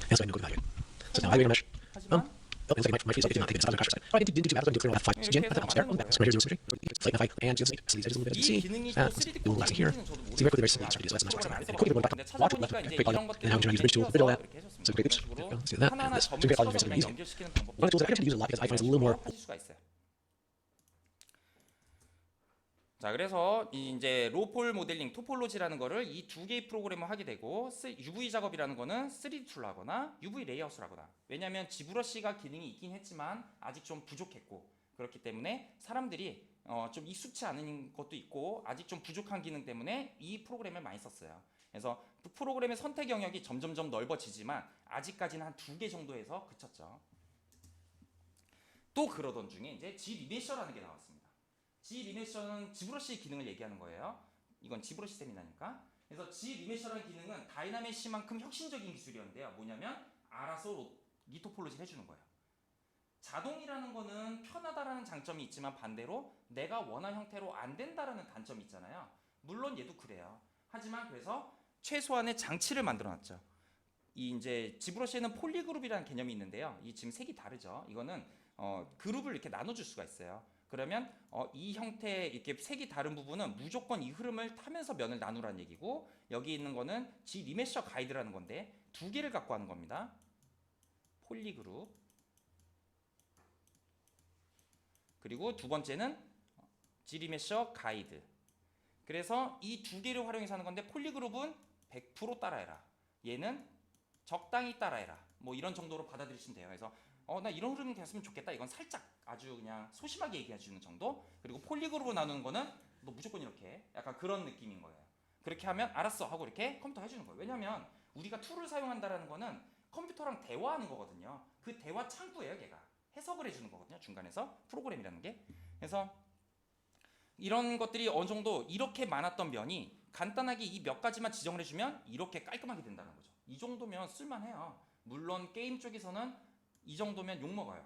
And so I'm going to go to evaluate. So now evaluating our mesh. 하지만 Oh, it's like my free self-contained not taking it. It's not crash side. Oh, I didn't do too bad. I was going to do clear on F5. Again, that's there. So right here, zero symmetry. Flake F5. And just see these edges a little bit. 이 See 기능이 that. 또 3D Do a little last here. See, very quickly, very simple. Start to do this. That's nice. And quickly, we'll go back up. Watch left. Okay, great polygon. And now we're going to use bridge tool. Bridge all that. So great. Oops. There we go. Let's do that. And this. So great polygon. Very easy. One of the tools I tend to use a lot because I find it's a little more. 하실 수가 있어요. 자, 그래서 이제 로폴 모델링, 토폴로지라는 거를 이 두 개의 프로그램을 하게 되고 UV 작업이라는 거는 3D 툴로 하거나 UV 레이아웃을 하거나 왜냐하면 지브러시가 기능이 있긴 했지만 아직 좀 부족했고 그렇기 때문에 사람들이 좀 익숙치 않은 것도 있고 아직 좀 부족한 기능 때문에 이 프로그램을 많이 썼어요. 그래서 그 프로그램의 선택 영역이 점점점 넓어지지만 아직까지는 한 두 개 정도에서 그쳤죠. 또 그러던 중에 이제 G리메셔라는 게 나왔습니다. G리메셔는 지브러시 기능을 얘기하는 거예요. 이건 지브러시 세미나니까. 그래서 G리메셔라는 기능은 다이나메시만큼 혁신적인 기술이었는데요. 뭐냐면 알아서 리토폴로지를 해주는 거예요. 자동이라는 거는 편하다라는 장점이 있지만 반대로 내가 원하는 형태로 안 된다라는 단점이 있잖아요. 물론 얘도 그래요. 하지만 그래서 최소한의 장치를 만들어놨죠. 이 이제 지브러시에는 폴리그룹이라는 개념이 있는데요. 이 지금 색이 다르죠. 이거는 그룹을 이렇게 나눠줄 수가 있어요. 그러면 이 형태 이렇게 색이 다른 부분은 무조건 이 흐름을 타면서 면을 나누라는 얘기고 여기 있는 거는 G리메셔 가이드라는 건데 두 개를 갖고 하는 겁니다. 폴리그룹 그리고 두 번째는 G리메셔 가이드. 그래서 이 두 개를 활용해서 하는 건데 폴리그룹은 100% 따라해라. 얘는 적당히 따라해라. 뭐 이런 정도로 받아들이시면 돼요. 그래서 나 이런 흐름이 됐으면 좋겠다. 이건 살짝 아주 그냥 소심하게 얘기해 주는 정도. 그리고 폴리그룹으로 나누는 거는 너 무조건 이렇게 약간 그런 느낌인 거예요. 그렇게 하면 알았어 하고 이렇게 컴퓨터가 해주는 거예요. 왜냐하면 우리가 툴을 사용한다라는 거는 컴퓨터랑 대화하는 거거든요. 그 대화 창구예요. 걔가 해석을 해주는 거거든요. 중간에서 프로그램이라는 게. 그래서 이런 것들이 어느 정도 이렇게 많았던 면이 간단하게 이 몇 가지만 지정을 해주면 이렇게 깔끔하게 된다는 거죠. 이 정도면 쓸만해요. 물론 게임 쪽에서는 이 정도면 욕먹어요.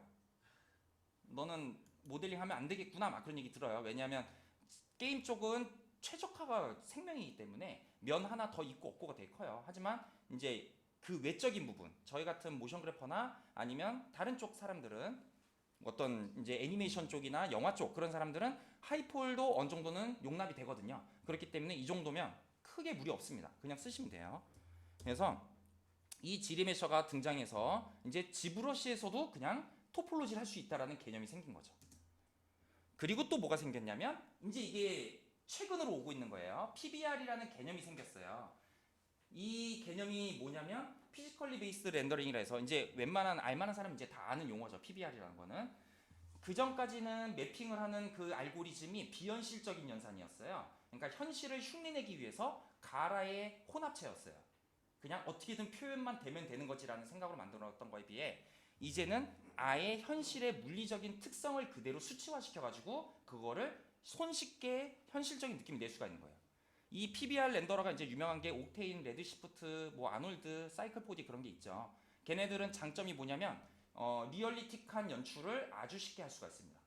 너는 모델링 하면 안 되겠구나 막 그런 얘기 들어요. 왜냐하면 게임 쪽은 최적화가 생명이기 때문에 면 하나 더 있고 없고가 되게 커요. 하지만 이제 그 외적인 부분 저희 같은 모션 그래퍼나 아니면 다른 쪽 사람들은 어떤 이제 애니메이션 쪽이나 영화 쪽 그런 사람들은 하이폴도 어느 정도는 용납이 되거든요. 그렇기 때문에 이 정도면 크게 무리 없습니다. 그냥 쓰시면 돼요. 그래서 이 G리메셔가 등장해서 이제 지브러시에서도 그냥 토폴로지를 할 수 있다라는 개념이 생긴 거죠. 그리고 또 뭐가 생겼냐면 이제 이게 최근으로 오고 있는 거예요. PBR이라는 개념이 생겼어요. 이 개념이 뭐냐면 피지컬리 베이스드 렌더링이라 해서 이제 웬만한 알만한 사람은 이제 다 아는 용어죠. PBR이라는 거는 그 전까지는 매핑을 하는 그 알고리즘이 비현실적인 연산이었어요. 그러니까 현실을 흉내내기 위해서 가라의 혼합체였어요. 그냥 어떻게든 표현만 되면 되는 거지라는 생각으로 만들어놨던 거에 비해 이제는 아예 현실의 물리적인 특성을 그대로 수치화시켜가지고 그거를 손쉽게 현실적인 느낌을 낼 수가 있는 거예요. 이 PBR 렌더러가 이제 유명한 게 옥테인, 레드시프트, 뭐 아놀드, 사이클4D 그런 게 있죠. 걔네들은 장점이 뭐냐면 리얼리틱한 연출을 아주 쉽게 할 수가 있습니다.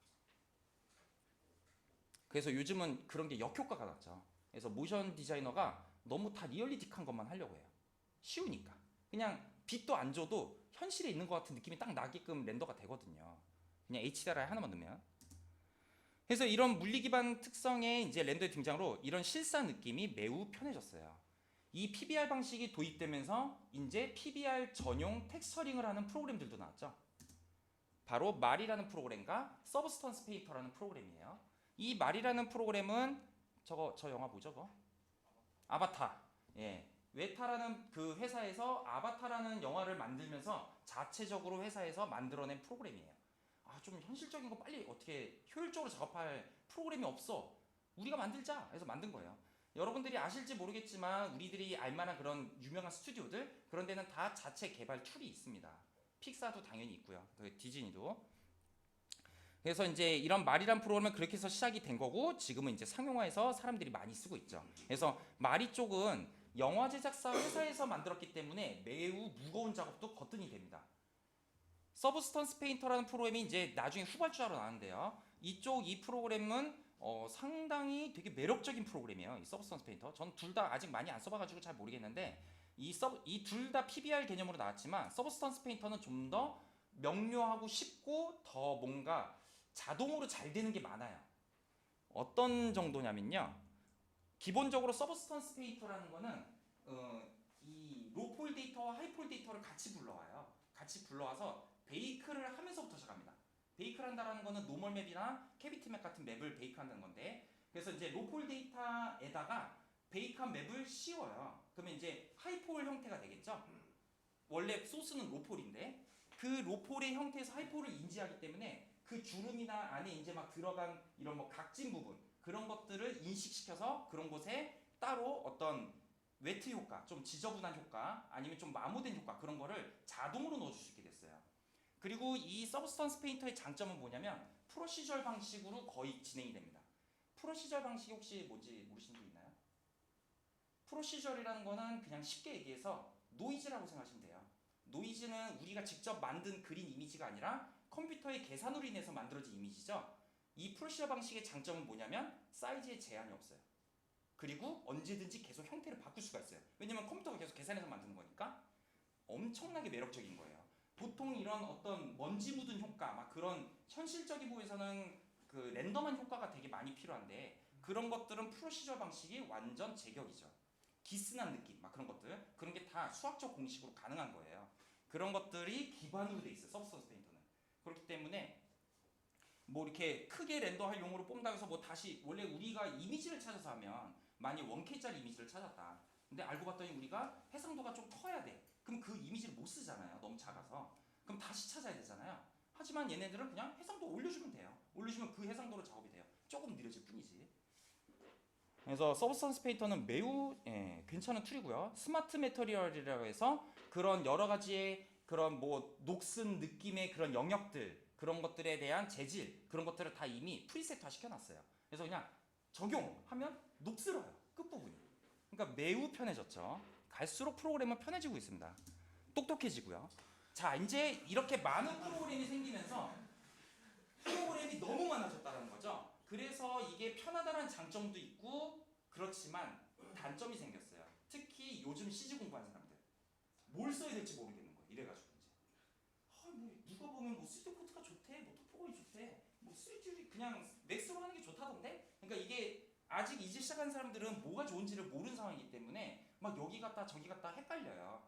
그래서 요즘은 그런 게 역효과가 났죠. 그래서 모션 디자이너가 너무 다 리얼리틱한 것만 하려고 해요. 쉬우니까. 그냥 빛도 안 줘도 현실에 있는 것 같은 느낌이 딱 나게끔 렌더가 되거든요. 그냥 HDRI 하나만 넣으면. 그래서 이런 물리 기반 특성의 이제 렌더의 등장으로 이런 실사 느낌이 매우 편해졌어요. 이 PBR 방식이 도입되면서 이제 PBR 전용 텍스처링을 하는 프로그램들도 나왔죠. 바로 말이라는 프로그램과 서브스턴스 페인터라는 프로그램이에요. 이 말이라는 프로그램은 저 영화 뭐죠? 그거? 아바타. 예. 웨타라는 그 회사에서 아바타라는 영화를 만들면서 자체적으로 회사에서 만들어낸 프로그램이에요. 좀 현실적인 거 빨리 어떻게 효율적으로 작업할 프로그램이 없어. 우리가 만들자 해서 만든 거예요. 여러분들이 아실지 모르겠지만 우리들이 알만한 그런 유명한 스튜디오들 그런 데는 다 자체 개발 툴이 있습니다. 픽사도 당연히 있고요. 디즈니도. 그래서 이제 이런 말이란 프로그램은 그렇게 해서 시작이 된 거고 지금은 이제 상용화해서 사람들이 많이 쓰고 있죠. 그래서 말이 쪽은 영화 제작사 회사에서 만들었기 때문에 매우 무거운 작업도 거뜬히 됩니다. 서브스턴스 페인터라는 프로그램이 이제 나중에 후발주자로 나왔는데요. 이 프로그램은 상당히 되게 매력적인 프로그램이에요. 이 서브스턴스 페인터. 전 둘 다 아직 많이 안 써봐가지고 잘 모르겠는데 이 둘 다 PBR 개념으로 나왔지만 서브스턴스 페인터는 좀 더 명료하고 쉽고 더 뭔가 자동으로 잘 되는 게 많아요. 어떤 정도냐면요. 기본적으로 서브스턴스 페인터라는 거는 이 로폴 데이터와 하이폴 데이터를 같이 불러와요. 같이 불러와서 베이크를 하면서부터 시작합니다. 베이크를 한다는 거는 노멀 맵이나 캐비티 맵 같은 맵을 베이크한다는 건데 그래서 이제 로폴 데이터에다가 베이크한 맵을 씌워요. 그러면 이제 하이폴 형태가 되겠죠. 원래 소스는 로폴인데 그 로폴의 형태에서 하이폴을 인지하기 때문에 그 주름이나 안에 이제 막 들어간 이런 뭐 각진 부분 그런 것들을 인식시켜서 그런 곳에 따로 어떤 웨트 효과, 좀 지저분한 효과 아니면 좀 마모된 효과 그런 거를 자동으로 넣어줄 수 있게 됐어요. 그리고 이 서브스턴스 페인터의 장점은 뭐냐면 프로시저럴 방식으로 거의 진행이 됩니다. 프로시저럴 방식이 혹시 뭔지 모르시는 분 있나요? 프로시저럴이라는 거는 그냥 쉽게 얘기해서 노이즈라고 생각하시면 돼요. 노이즈는 우리가 직접 만든 그린 이미지가 아니라 컴퓨터의 계산으로 인해서 만들어진 이미지죠. 이 프로시저럴 방식의 장점은 뭐냐면 사이즈에 제한이 없어요. 그리고 언제든지 계속 형태를 바꿀 수가 있어요. 왜냐면 컴퓨터가 계속 계산해서 만드는 거니까 엄청나게 매력적인 거예요. 보통 이런 어떤 먼지 묻은 효과, 막 그런 현실적인 부분에서는 그 랜덤한 효과가 되게 많이 필요한데 그런 것들은 프로시저 방식이 완전 제격이죠. 기스난 느낌, 막 그런 것들, 그런 게 다 수학적 공식으로 가능한 거예요. 그런 것들이 기반으로 돼 있어요. 서브스턴스 페인터는. 그렇기 때문에 뭐 이렇게 크게 렌더할 용으로 뽐다고 해서 뭐 다시 원래 우리가 이미지를 찾아서 하면 만약 1K짜리 이미지를 찾았다. 근데 알고 봤더니 우리가 해상도가 좀 커야 돼. 그럼 그 이미지를 못 쓰잖아요. 너무 작아서. 그럼 다시 찾아야 되잖아요. 하지만 얘네들은 그냥 해상도 올려주면 돼요. 올려주면 그 해상도로 작업이 돼요. 조금 느려질 뿐이지. 그래서 서브스턴스 페인터는 매우 괜찮은 툴이고요. 스마트 매터리얼이라고 해서 그런 여러 가지의 그런 뭐 녹슨 느낌의 그런 영역들 그런 것들에 대한 재질 그런 것들을 다 이미 프리셋화 시켜놨어요. 그래서 그냥 적용하면 녹슬어요. 끝부분이. 그러니까 매우 편해졌죠. 갈수록 프로그램은 편해지고 있습니다. 똑똑해지고요. 자, 이제 이렇게 많은 프로그램이 생기면서 프로그램이 너무 많아졌다는 거죠. 그래서 이게 편하다는 장점도 있고 그렇지만 단점이 생겼어요. 특히 요즘 CG 공부하는 사람들 뭘 써야 될지 모르겠는 거예요. 이래가지고 이제 뭐 누가 보면 뭐 3D 코트가 좋대, 뭐 토포건이 좋대, 뭐 3D 그냥 맥스로 하는 게 좋다던데. 그러니까 이게 아직 이제 시작한 사람들은 뭐가 좋은지를 모르는 상황이기 때문에 막 여기 갔다 저기 갔다 헷갈려요.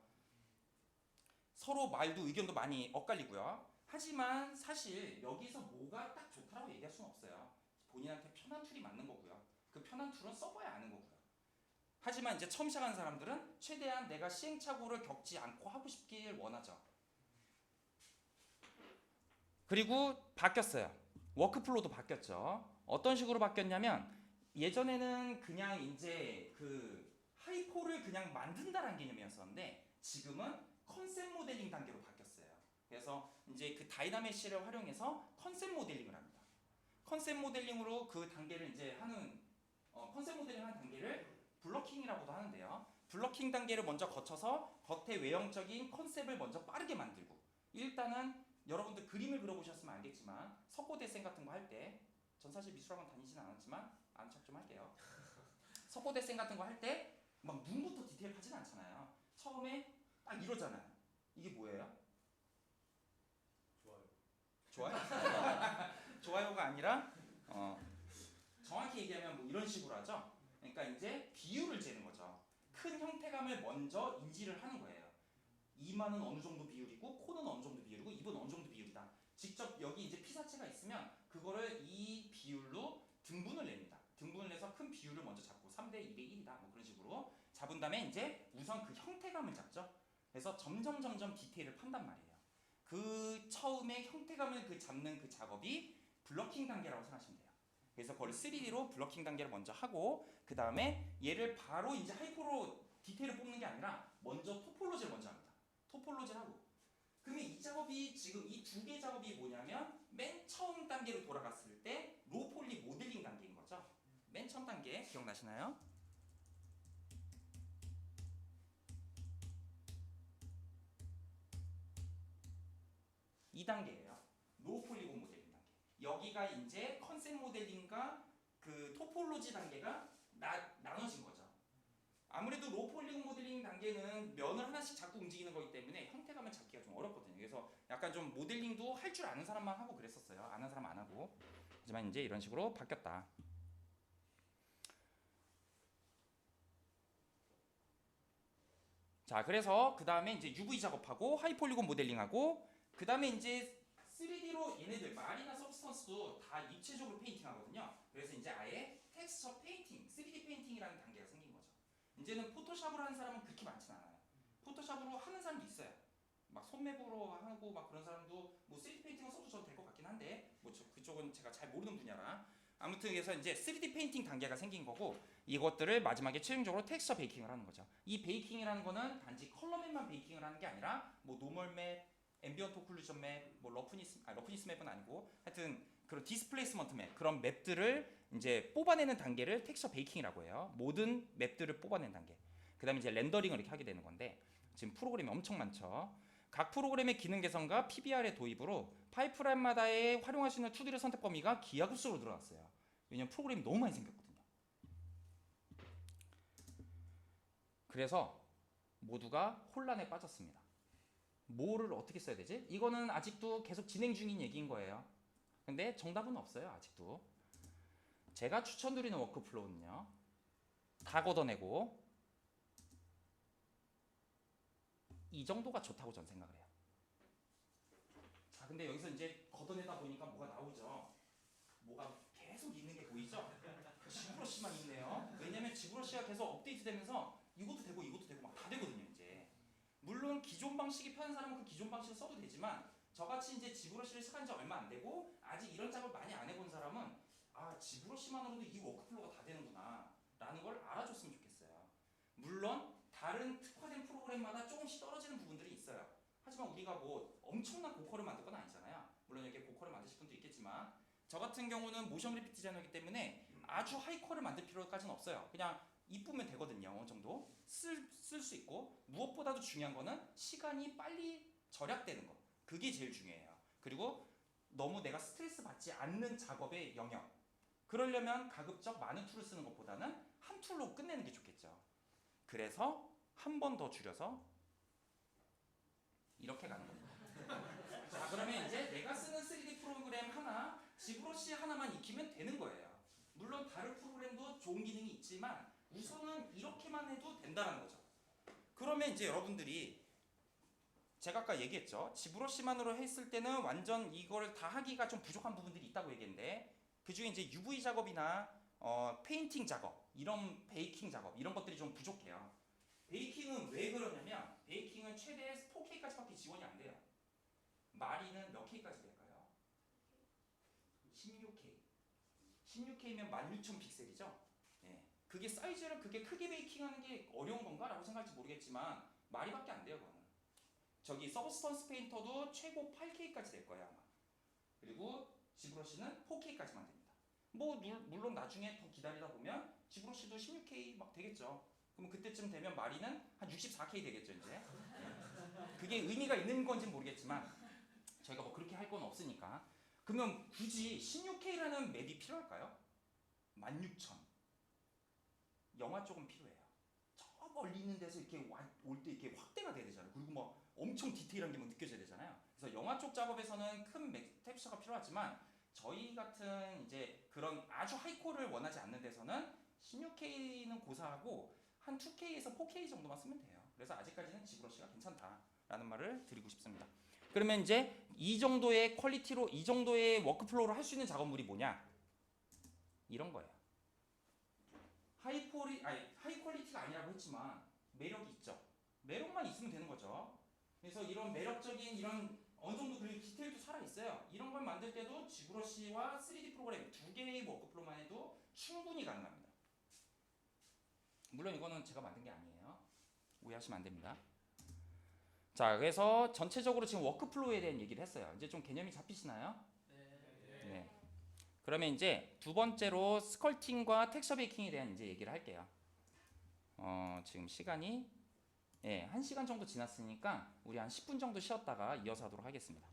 서로 말도 의견도 많이 엇갈리고요. 하지만 사실 여기서 뭐가 딱 좋다라고 얘기할 수는 없어요. 본인한테 편한 툴이 맞는 거고요. 그 편한 툴은 써봐야 아는 거고요. 하지만 이제 처음 시작하는 사람들은 최대한 내가 시행착오를 겪지 않고 하고 싶길 원하죠. 그리고 바뀌었어요. 워크플로우도 바뀌었죠. 어떤 식으로 바뀌었냐면 예전에는 그냥 이제 그 하이폴을 그냥 만든다라는 개념이었었는데 지금은 컨셉 모델링 단계로 바뀌었어요. 그래서 이제 그 다이나메시를 활용해서 컨셉 모델링을 합니다. 컨셉 모델링으로 그 단계를 이제 하는 컨셉 모델링 하는 단계를 블러킹이라고도 하는데요. 블러킹 단계를 먼저 거쳐서 겉의 외형적인 컨셉을 먼저 빠르게 만들고 일단은 여러분들 그림을 그려보셨으면 알겠지만 석고대생 같은 거 할 때 전 사실 미술학원 다니진 않았지만 아는 척 좀 할게요. 석고대생 같은 거 할 때 막 눈부터 디테일하진 않잖아요. 처음에 딱 이러잖아요. 이게 뭐예요? 좋아요. 좋아요? 좋아요가 아니라 정확히 얘기하면 뭐 이런 식으로 하죠. 그러니까 이제 비율을 재는 거죠. 큰 형태감을 먼저 인지를 하는 거예요. 이마는 어느 정도 비율이고 코는 어느 정도 비율이고 입은 어느 정도 비율이다. 직접 여기 이제 피사체가 있으면 그거를 이 비율로 등분을 냅니다. 등분을 내서 큰 비율을 먼저 잡고 3대 2대 1이다 뭐 그런 식으로 잡은 다음에 이제 우선 그 형태감을 잡죠. 그래서 점점 디테일을 판단 말이에요. 그 처음에 형태감을 그 잡는 그 작업이 블러킹 단계라고 생각하시면 돼요. 그래서 그걸 3D로 블러킹 단계를 먼저 하고 그 다음에 얘를 바로 이제 하이퍼로 디테일을 뽑는 게 아니라 먼저 토폴로지를 먼저 합니다. 토폴로지를 하고 그러면 이 작업이 지금 이 두 개 작업이 뭐냐면 맨 처음 단계로 돌아갔을 때 로폴리 모델링 단계인 거죠. 맨 처음 단계 기억나시나요? 이 단계예요. 로폴리곤 모델링 단계. 여기가 이제 컨셉 모델링과 그 토폴로지 단계가 나눠진 거죠. 아무래도 로폴리곤 모델링 단계는 면을 하나씩 자꾸 움직이는 거기 때문에 형태감을 잡기가 좀 어렵거든요. 그래서 약간 좀 모델링도 할 줄 아는 사람만 하고 그랬었어요. 안 하는 사람 안 하고. 하지만 이제 이런 식으로 바뀌었다. 자, 그래서 그 다음에 이제 UV 작업하고 하이폴리곤 모델링하고 그 다음에 이제 3D로 얘네들 말이나 서브스턴스도 다 입체적으로 페인팅 하거든요. 그래서 이제 아예 텍스처 페인팅, 3D 페인팅이라는 단계가 생긴 거죠. 이제는 포토샵으로 하는 사람은 그렇게 많진 않아요. 포토샵으로 하는 사람도 있어요. 막 손맵으로 하고 막 그런 사람도 뭐 3D 페인팅을 써도 저도 될 것 같긴 한데 뭐 그쪽은 제가 잘 모르는 분야라. 아무튼 그래서 이제 3D 페인팅 단계가 생긴 거고 이것들을 마지막에 최종적으로 텍스처 베이킹을 하는 거죠. 이 베이킹이라는 거는 단지 컬러맵만 베이킹을 하는 게 아니라 뭐 노멀 맵, 앰비언트 오클루전 맵, 뭐 러프니스 맵은 아니고 하여튼 그런 디스플레이스먼트 맵 그런 맵들을 이제 뽑아내는 단계를 텍스처 베이킹이라고 해요. 모든 맵들을 뽑아내는 단계. 그다음에 이제 렌더링을 이렇게 하게 되는 건데 지금 프로그램이 엄청 많죠. 각 프로그램의 기능 개선과 PBR의 도입으로 파이프라인마다의 활용할 수 있는 투딜의 선택 범위가 기하급수로 늘어났어요. 왜냐면 프로그램이 너무 많이 생겼거든요. 그래서 모두가 혼란에 빠졌습니다. 뭐를 어떻게 써야 되지? 이거는 아직도 계속 진행 중인 얘기인 거예요. 근데 정답은 없어요. 아직도. 제가 추천드리는 워크플로우는요. 다 걷어내고 이 정도가 좋다고 저는 생각을 해요. 자, 근데 여기서 이제 걷어내다 보니까 뭐가 나오죠? 뭐가 계속 있는 게 보이죠? 지브러시만 있네요. 왜냐면 지브러시가 계속 업데이트되면서 이것도 되고 이것도 되고 막 다 되거든요. 이제 물론 기존 방식이 편한 사람은 그 기존 방식을 써도 되지만 저같이 이제 지브러시를 시작한 지 얼마 안 되고 아직 이런 작업을 많이 안 해본 사람은 아 지브러시만으로도 이 워크플로우가 다 되는구나 라는 걸 알아줬으면 좋겠어요. 물론 다른 특화된 프로그램마다 조금씩 떨어지는 부분들이 있어요. 하지만 우리가 뭐 엄청난 고퀄을 만들 건 아니잖아요. 물론 이렇게 고퀄을 만드실 분도 있겠지만 저 같은 경우는 모션 그래픽 디자이너이기 때문에 아주 하이퀄을 만들 필요까지는 없어요. 그냥 이쁘면 되거든요. 어느 정도 쓸 수 있고 무엇보다도 중요한 거는 시간이 빨리 절약되는 거. 그게 제일 중요해요. 그리고 너무 내가 스트레스 받지 않는 작업의 영역. 그러려면 가급적 많은 툴을 쓰는 것보다는 한 툴로 끝내는 게 좋겠죠. 그래서 한 번 더 줄여서 이렇게 가는 겁니다. 자, 그러면 이제 내가 쓰는 3D 프로그램 하나, 지브러시 하나만 익히면 되는 거예요. 물론 다른 프로그램도 좋은 기능이 있지만 우선은 이렇게만 해도 된다는 거죠. 그러면 이제 여러분들이 제가 아까 얘기했죠. 지브러시만으로 했을 때는 완전 이걸 다 하기가 좀 부족한 부분들이 있다고 얘기했는데 그 중에 이제 UV 작업이나 페인팅 작업, 이런 베이킹 작업 이런 것들이 좀 부족해요. 베이킹은 왜 그러냐면 베이킹은 최대 4K까지밖에 지원이 안 돼요. 마리는 몇 K까지 될까요? 16K. 16K면 16,000 픽셀이죠. 예. 그게 사이즈를 그게 크게 베이킹하는 게 어려운 건가라고 생각할지 모르겠지만 마리밖에 안 돼요. 그거는. 저기 서브스턴스 페인터도 최고 8K까지 될 거예요 아마. 그리고 지브러시는 4K까지만 됩니다. 뭐 물론 나중에 더 기다리다 보면 지브러시도 16K 막 되겠죠. 그럼 그때쯤 되면 마리는 한 64K 되겠죠 이제. 그게 의미가 있는 건지 모르겠지만 저희가 뭐 그렇게 할 건 없으니까. 그러면 굳이 16K라는 맵이 필요할까요? 16,000. 영화 쪽은 필요해요. 저 멀리 있는 데서 이렇게 올 때 이렇게 확대가 돼야 되잖아요. 그리고 막 엄청 디테일한 게 뭐 느껴져야 되잖아요. 그래서 영화 쪽 작업에서는 큰 텍스처가 필요하지만 저희 같은 이제 그런 아주 하이코어를 원하지 않는 데서는 16K는 고사하고 한 2K에서 4K 정도만 쓰면 돼요. 그래서 아직까지는 지브러시가 괜찮다라는 말을 드리고 싶습니다. 그러면 이제 이 정도의 퀄리티로 이 정도의 워크플로우로 할 수 있는 작업물이 뭐냐? 이런 거예요. 하이 퀄리티가 아니라고 했지만 매력이 있죠. 매력만 있으면 되는 거죠. 그래서 이런 매력적인 이런 어느 정도 그리고 디테일도 살아 있어요. 이런 걸 만들 때도 지브러시와 3D 프로그램 두 개의 워크플로우만 해도 충분히 가능합니다. 물론 이거는 제가 만든 게 아니에요. 오해하시면 안 됩니다. 자, 그래서 전체적으로 지금 워크플로우에 대한 얘기를 했어요. 이제 좀 개념이 잡히시나요? 네. 그러면 이제 두 번째로 스컬팅과 텍스처 베이킹에 대한 이제 얘기를 할게요. 지금 시간이 1시간 정도 지났으니까 우리 한 10분 정도 쉬었다가 이어서 하도록 하겠습니다.